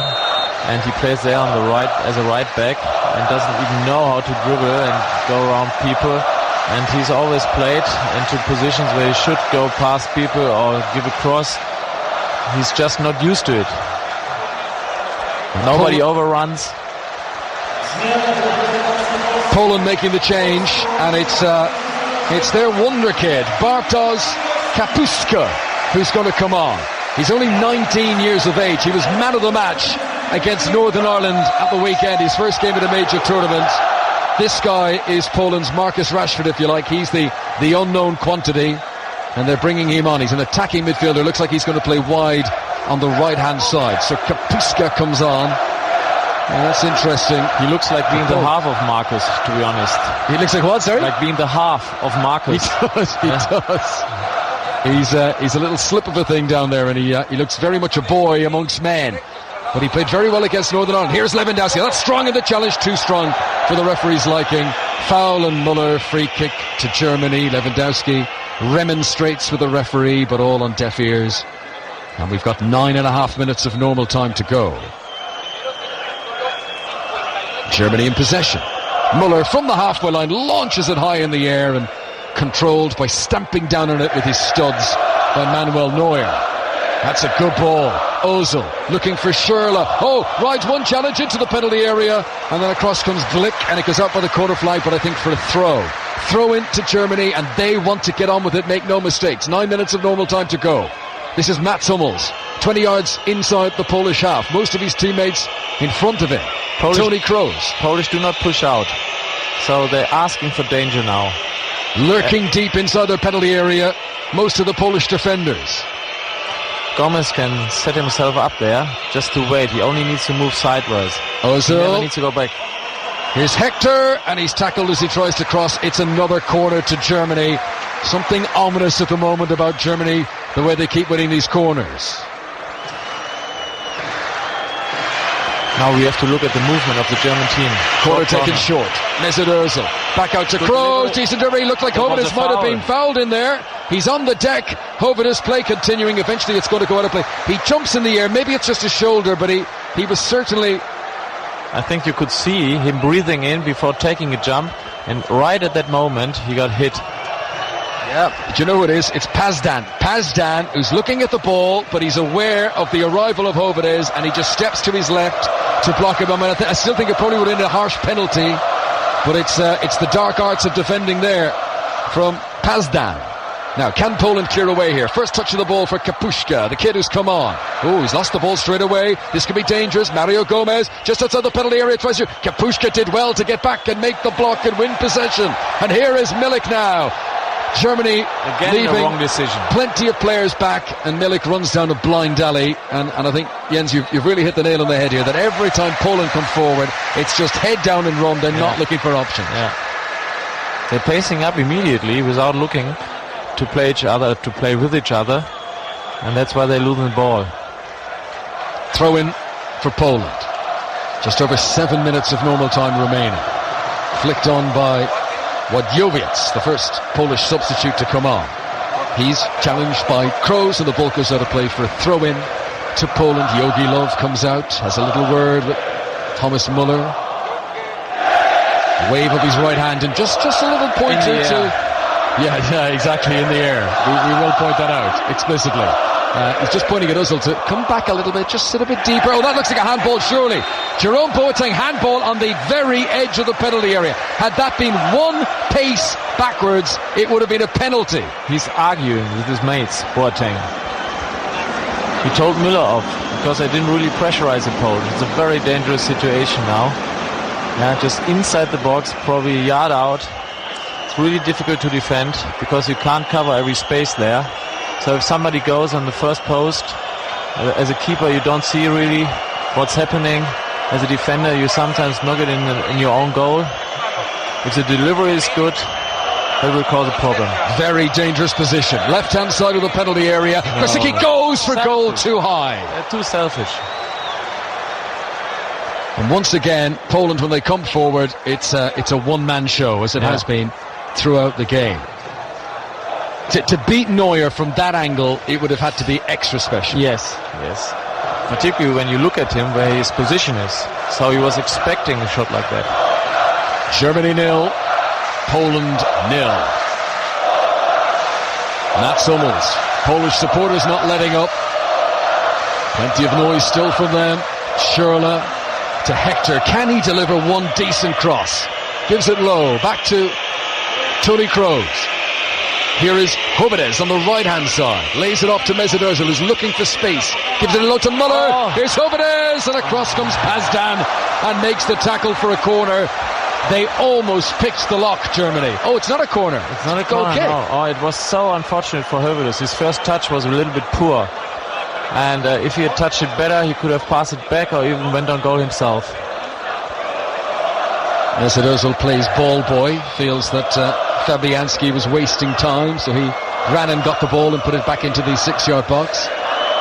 and he plays there on the right as a right back and doesn't even know how to dribble and go around people. and he's always played into positions where he should go past people or give a cross. He's just not used to it. Nobody overruns. Poland making the change, and it's their wonder kid, Bartosz Kapuska, who's going to come on. He's only 19 years of age. He was man of the match against Northern Ireland at the weekend, his first game at a major tournament. This guy is Poland's Marcus Rashford, if you like. He's the unknown quantity, and they're bringing him on. He's an attacking midfielder. Looks like he's going to play wide on the right-hand side. So Kapuska comes on. Yeah, that's interesting. He looks like being the half of Marcus, to be honest. He looks like what, sorry? Like being the half of Marcus. He does. He's a little slip of a thing down there, and he looks very much a boy amongst men. But he played very well against Northern Ireland. Here's Lewandowski. That's strong in the challenge, too strong for the referee's liking. Foul and Muller, free kick to Germany. Lewandowski remonstrates with the referee, but all on deaf ears. And we've got 9.5 minutes of normal time to go. Germany in possession. Muller from the halfway line launches it high in the air and controlled by stamping down on it with his studs by Manuel Neuer. That's a good ball. Ozil looking for Schürrle. Oh, rides one challenge into the penalty area, and then across comes Glick, and it goes out by the corner flag, but I think for a throw. Throw in to Germany, and they want to get on with it, make no mistakes. 9 minutes of normal time to go. This is Mats Hummels, 20 yards inside the Polish half. Most of his teammates in front of him. Tony Kroos. Polish do not push out, so they're asking for danger now. Lurking deep inside their penalty area, most of the Polish defenders. Gomez can set himself up there just to wait. He only needs to move sideways. Ozil. He never needs to go back. Here's Hector, and he's tackled as he tries to cross. It's another corner to Germany. Something ominous at the moment about Germany, the way they keep winning these corners. Now we have to look at the movement of the German team. Corner taken short. Mesut Ozil. Back out to Kroos. Decent delivery. Looked like Hovedus might have been fouled in there. He's on the deck. Hovedus play continuing. Eventually it's going to go out of play. He jumps in the air. Maybe it's just his shoulder, but he was certainly... I think you could see him breathing in before taking a jump, and right at that moment he got hit. Yeah, do you know who it is? It's Pazdan. Pazdan, who's looking at the ball, but he's aware of the arrival of Hovedus, and he just steps to his left to block him. I mean, I still think it probably would end a harsh penalty, but it's the dark arts of defending there from Pazdan. Now, can Poland clear away here? First touch of the ball for Kapuska, the kid who's come on. Oh, he's lost the ball straight away. This could be dangerous. Mario Gomez, just outside the penalty area, tries to... Kapuska did well to get back and make the block and win possession. And here is Milik now. Germany again leaving a wrong decision. Plenty of players back, and Milik runs down a blind alley. And I think, Jens, you've really hit the nail on the head here, that every time Poland come forward, it's just head down and run. They're not looking for options. Yeah. They're pacing up immediately without looking to play each other, to play with each other, and that's why they're losing the ball. Throw in for Poland. Just over 7 minutes of normal time remaining. Flicked on by Wadjowiec, the first Polish substitute to come on. He's challenged by Kroos, and the ball goes out of play for a throw in to Poland. Yogi Löw comes out, has a little word with Thomas Muller. Wave of his right hand, and just a little pointer to... Yeah, exactly, in the air. We will point that out explicitly. He's just pointing at Ozil to come back a little bit, just sit a bit deeper. Oh, that looks like a handball, surely. Jerome Boateng, handball on the very edge of the penalty area. Had that been one pace backwards, it would have been a penalty. He's arguing with his mates, Boateng. He told Müller off because they didn't really pressurize the Poles. It's a very dangerous situation now. Yeah, just inside the box, probably a yard out. It's really difficult to defend because you can't cover every space there. So if somebody goes on the first post, as a keeper you don't see really what's happening. As a defender you sometimes knock it in your own goal. If the delivery is good, that will cause a problem. Very dangerous position. Left hand side of the penalty area. Krasicki goes for goal too high. They're too selfish. And once again, Poland, when they come forward, it's a one-man show, as it has been throughout the game. To beat Neuer from that angle, it would have had to be extra special. Yes. Particularly when you look at him where his position is. So he was expecting a shot like that. Germany 0, Poland 0. Mats Hummels. Polish supporters not letting up. Plenty of noise still from them. Schürrle to Hector. Can he deliver one decent cross? Gives it low. Back to Toni Kroos. Here is Hövedes on the right-hand side. Lays it off to Mesut Ozil, who's looking for space. Gives it low to Müller. Oh. Here's Hövedes, and across comes Pazdan and makes the tackle for a corner. They almost picked the lock, Germany. Oh, it's not a corner. It's not a corner, no. Oh, it was so unfortunate for Hövedes. His first touch was a little bit poor. And if he had touched it better, he could have passed it back or even went on goal himself. Mesut Ozil plays ball boy. Feels that Fabianski was wasting time, so he ran and got the ball and put it back into the 6-yard box.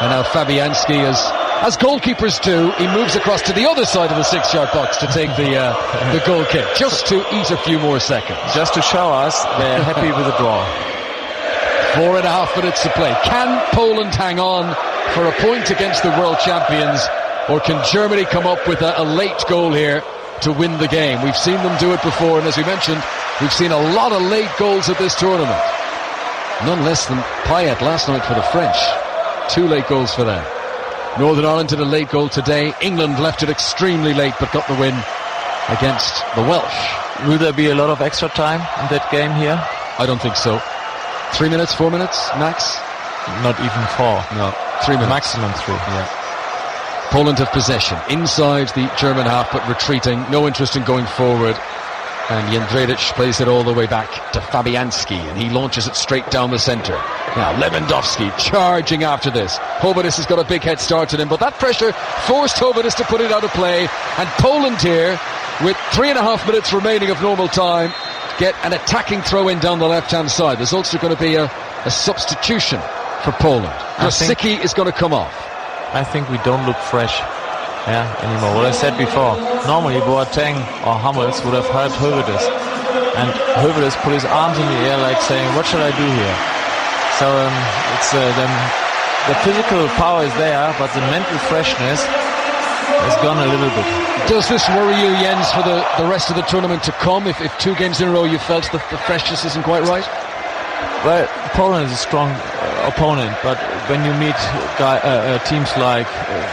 And now Fabianski, as goalkeepers do, he moves across to the other side of the 6-yard box to take the goal kick, just to eat a few more seconds. Just to show us they're happy with the draw. 4.5 minutes to play. Can Poland hang on for a point against the world champions, or can Germany come up with a late goal here to win the game? We've seen them do it before, and as we mentioned, we've seen a lot of late goals at this tournament. None less than Payet last night for the French. 2 late goals for them. Northern Ireland did a late goal today. England left it extremely late but got the win against the Welsh. Will there be a lot of extra time in that game here? I don't think so. 3 minutes, 4 minutes, max? Not even 4. No, 3 minutes. Maximum 3. Yeah. Poland have possession inside the German half but retreating. No interest in going forward. And Jędrzejczyk plays it all the way back to Fabianski, and he launches it straight down the centre. Now Lewandowski charging after this. Hövedes has got a big head start on him, but that pressure forced Hövedes to put it out of play. And Poland here, with 3.5 minutes remaining of normal time, get an attacking throw-in down the left-hand side. There's also going to be a substitution for Poland. Grosicki is going to come off. I think we don't look fresh anymore. What I said before, normally Boateng or Hummels would have helped Hövedes, and Hövedes put his arms in the air like saying, what should I do here? So it's the physical power is there, but the mental freshness has gone a little bit. Does this worry you, Jens, for the rest of the tournament to come, if 2 games in a row you felt that the freshness isn't quite right? Well, Poland is a strong opponent, but when you meet teams like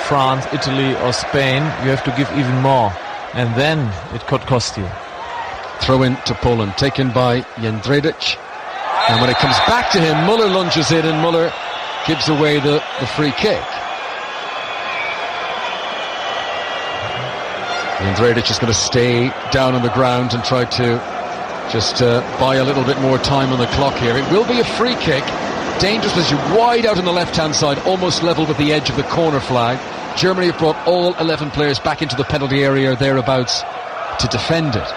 France, Italy or Spain, you have to give even more, and then it could cost you. Throw in to Poland, taken by Jędrzejczyk, and when it comes back to him, Müller lunges in, and Müller gives away the free kick. Jędrzejczyk is going to stay down on the ground and try to just buy a little bit more time on the clock here. It will be a free kick. Dangerous as you wide out on the left-hand side, almost level with the edge of the corner flag. Germany have brought all 11 players back into the penalty area or thereabouts to defend it.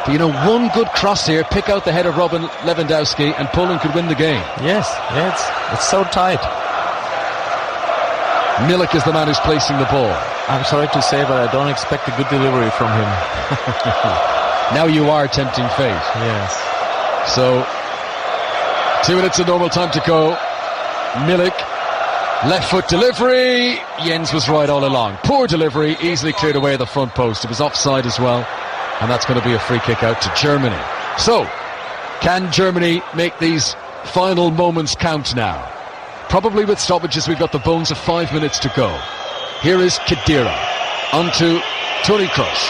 But you know, one good cross here, pick out the head of Robin Lewandowski, and Poland could win the game. Yes, it's so tight. Milik is the man who's placing the ball. I'm sorry to say, but I don't expect a good delivery from him. Now you are tempting fate. Yes. So 2 minutes of normal time to go. Milik, left foot delivery. Jens was right all along. Poor delivery, easily cleared away the front post. It was offside as well, and that's going to be a free kick out to Germany. So, can Germany make these final moments count now? Probably with stoppages. We've got the bones of 5 minutes to go. Here is Khedira onto Toni Kroos.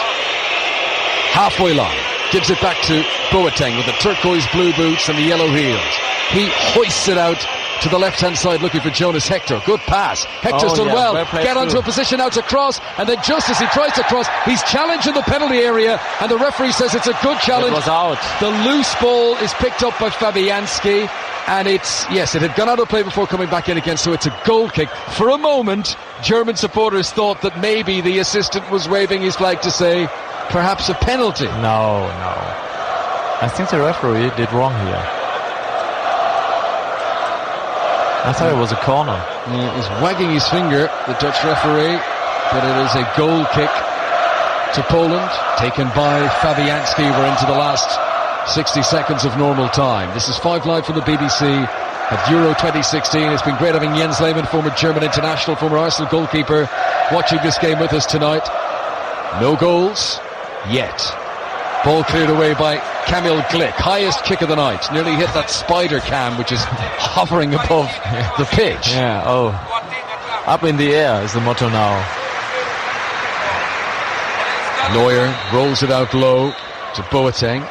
Halfway line, gives it back to Boateng with the turquoise blue boots and the yellow heels. He hoists it out to the left-hand side looking for Jonas Hector. Good pass. Hector's done well. Get onto a position now to cross, and then just as he tries to cross, he's challenged in the penalty area, and the referee says it's a good challenge. It was out. The loose ball is picked up by Fabianski, and it had gone out of play before coming back in again, so it's a goal kick. For a moment, German supporters thought that maybe the assistant was waving his flag to say perhaps a penalty. No. I think the referee did wrong here. I thought it was a corner. Yeah, he's wagging his finger, the Dutch referee, but it is a goal kick to Poland, taken by Fabianski. We're into the last 60 seconds of normal time. This is 5 Live from the BBC at Euro 2016. It's been great having Jens Lehmann, former German international, former Arsenal goalkeeper, watching this game with us tonight. No goals yet. Ball cleared away by Kamil Glik. Highest kick of the night. Nearly hit that spider cam, which is hovering above the pitch. Yeah, up in the air is the motto now. Neuer rolls it out low to Boateng.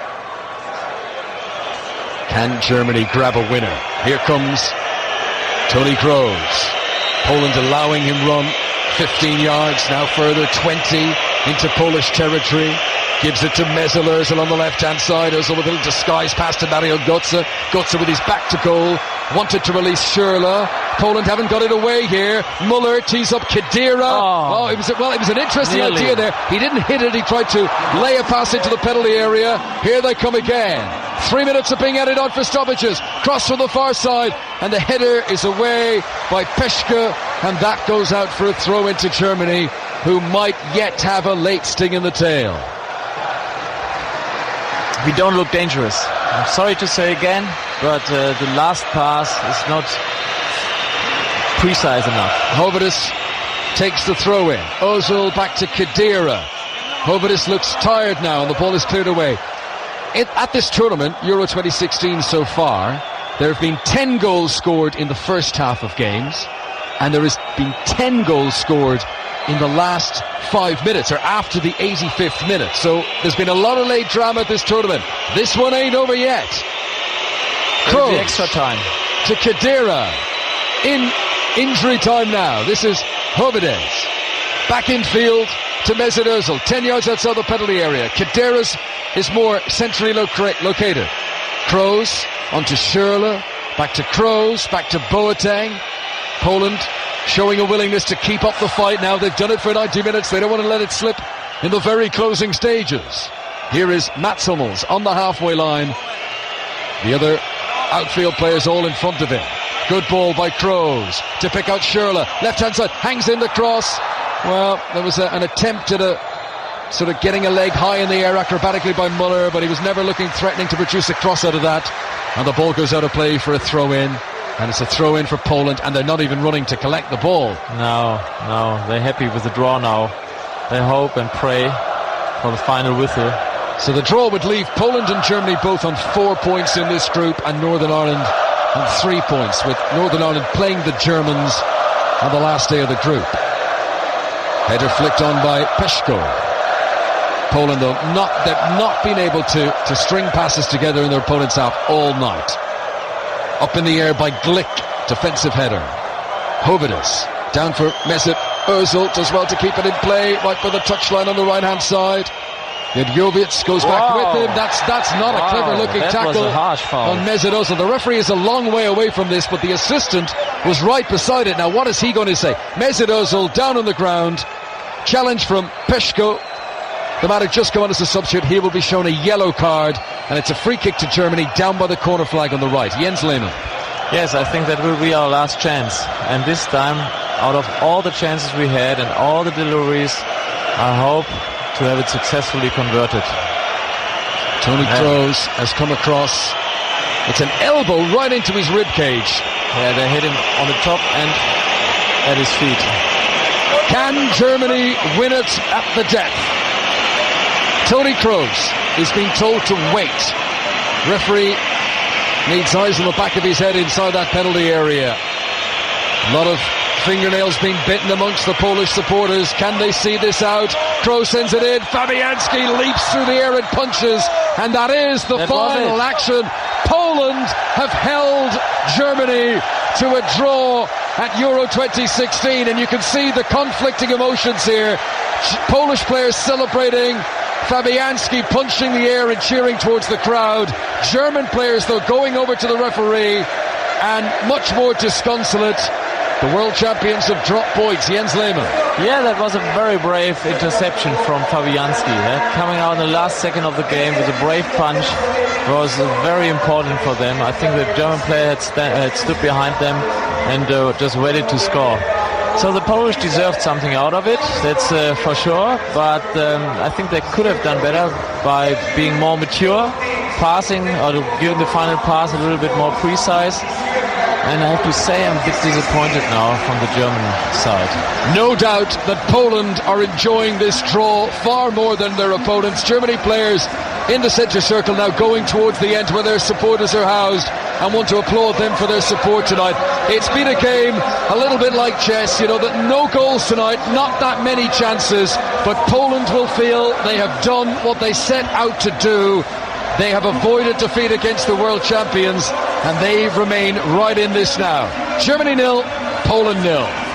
Can Germany grab a winner? Here comes Toni Kroos. Poland allowing him run 15 yards, now further 20 into Polish territory. Gives it to Mesut Ozil on the left-hand side. Ozil with a little disguise pass to Mario Götze. Götze with his back to goal. Wanted to release Schürrle. Poland haven't got it away here. Muller tees up Khedira. It was an interesting idea there. He didn't hit it. He tried to lay a pass into the penalty area. Here they come again. 3 minutes of being added on for stoppages. Cross from the far side. And the header is away by Peschke. And that goes out for a throw into Germany, who might yet have a late sting in the tail. We don't look dangerous. I'm sorry to say again, but the last pass is not precise enough. Hovedis takes the throw in. Ozil back to Khedira. Hovedis looks tired now and the ball is cleared away. At this tournament, Euro 2016 so far, there have been 10 goals scored in the first half of games, and there has been 10 goals scored in the last 5 minutes, or after the 85th minute. So there's been a lot of late drama at this tournament. This one ain't over yet. Kroos extra time to Khedira. In injury time now. This is Hovedis. Back in field to Mesut Ozil. 10 yards outside the penalty area. Khedira's is more centrally located. Kroos onto Schürrle. Back to Kroos. Back to Boateng. Poland showing a willingness to keep up the fight now. They've done it for 90 minutes. They don't want to let it slip in the very closing stages. Here is Mats Hummels on the halfway line. The other outfield players all in front of him. Good ball by Kroos to pick out Schürrle. Left-hand side, hangs in the cross. Well, there was an attempt at a sort of getting a leg high in the air acrobatically by Muller, but he was never looking threatening to produce a cross out of that. And the ball goes out of play for a throw-in. And it's a throw-in for Poland, and they're not even running to collect the ball. No, they're happy with the draw now. They hope and pray for the final whistle. So the draw would leave Poland and Germany both on 4 points in this group, and Northern Ireland on 3 points, with Northern Ireland playing the Germans on the last day of the group. Header flicked on by Peschke. Poland, though, they've not been able to string passes together in their opponent's half all night. Up in the air by Glik, defensive header. Hovedis, down for Mesut Ozil, does well to keep it in play, right by the touchline on the right-hand side. Jovic goes back with him. That's not a clever-looking tackle on Mesut Ozil. The referee is a long way away from this, but the assistant was right beside it. Now, what is he going to say? Mesut Ozil down on the ground. Challenge from Peschke. The man who just come on as a substitute, he will be shown a yellow card, and it's a free kick to Germany down by the corner flag on the right. Jens Lehmann. Yes, I think that will be our last chance. And this time, out of all the chances we had and all the deliveries, I hope to have it successfully converted. Toni Kroos has come across. It's an elbow right into his rib cage. Yeah, they hit him on the top and at his feet. Can Germany win it at the death? Toni Kroos is being told to wait. Referee needs eyes on the back of his head inside that penalty area. A lot of fingernails being bitten amongst the Polish supporters. Can they see this out? Kroos sends it in. Fabianski leaps through the air and punches. And that is the final action. Poland have held Germany to a draw at Euro 2016. And you can see the conflicting emotions here. Polish players celebrating. Fabianski punching the air and cheering towards the crowd. German players, though, going over to the referee and much more disconsolate. The world champions have dropped points. Jens Lehmann. Yeah, that was a very brave interception from Fabianski. Coming out in the last second of the game with a brave punch was very important for them. I think the German player had stood behind them and just ready to score. So the Polish deserved something out of it, that's for sure, but I think they could have done better by being more mature, passing or giving the final pass a little bit more precise. And I have to say I'm a bit disappointed now from the German side. No doubt that Poland are enjoying this draw far more than their opponents. Germany players in the centre circle now, going towards the end where their supporters are housed, and want to applaud them for their support tonight. It's been a game a little bit like chess, you know, that no goals tonight, not that many chances, but Poland will feel they have done what they set out to do. They have avoided defeat against the world champions, and they remain right in this now. Germany 0, Poland 0.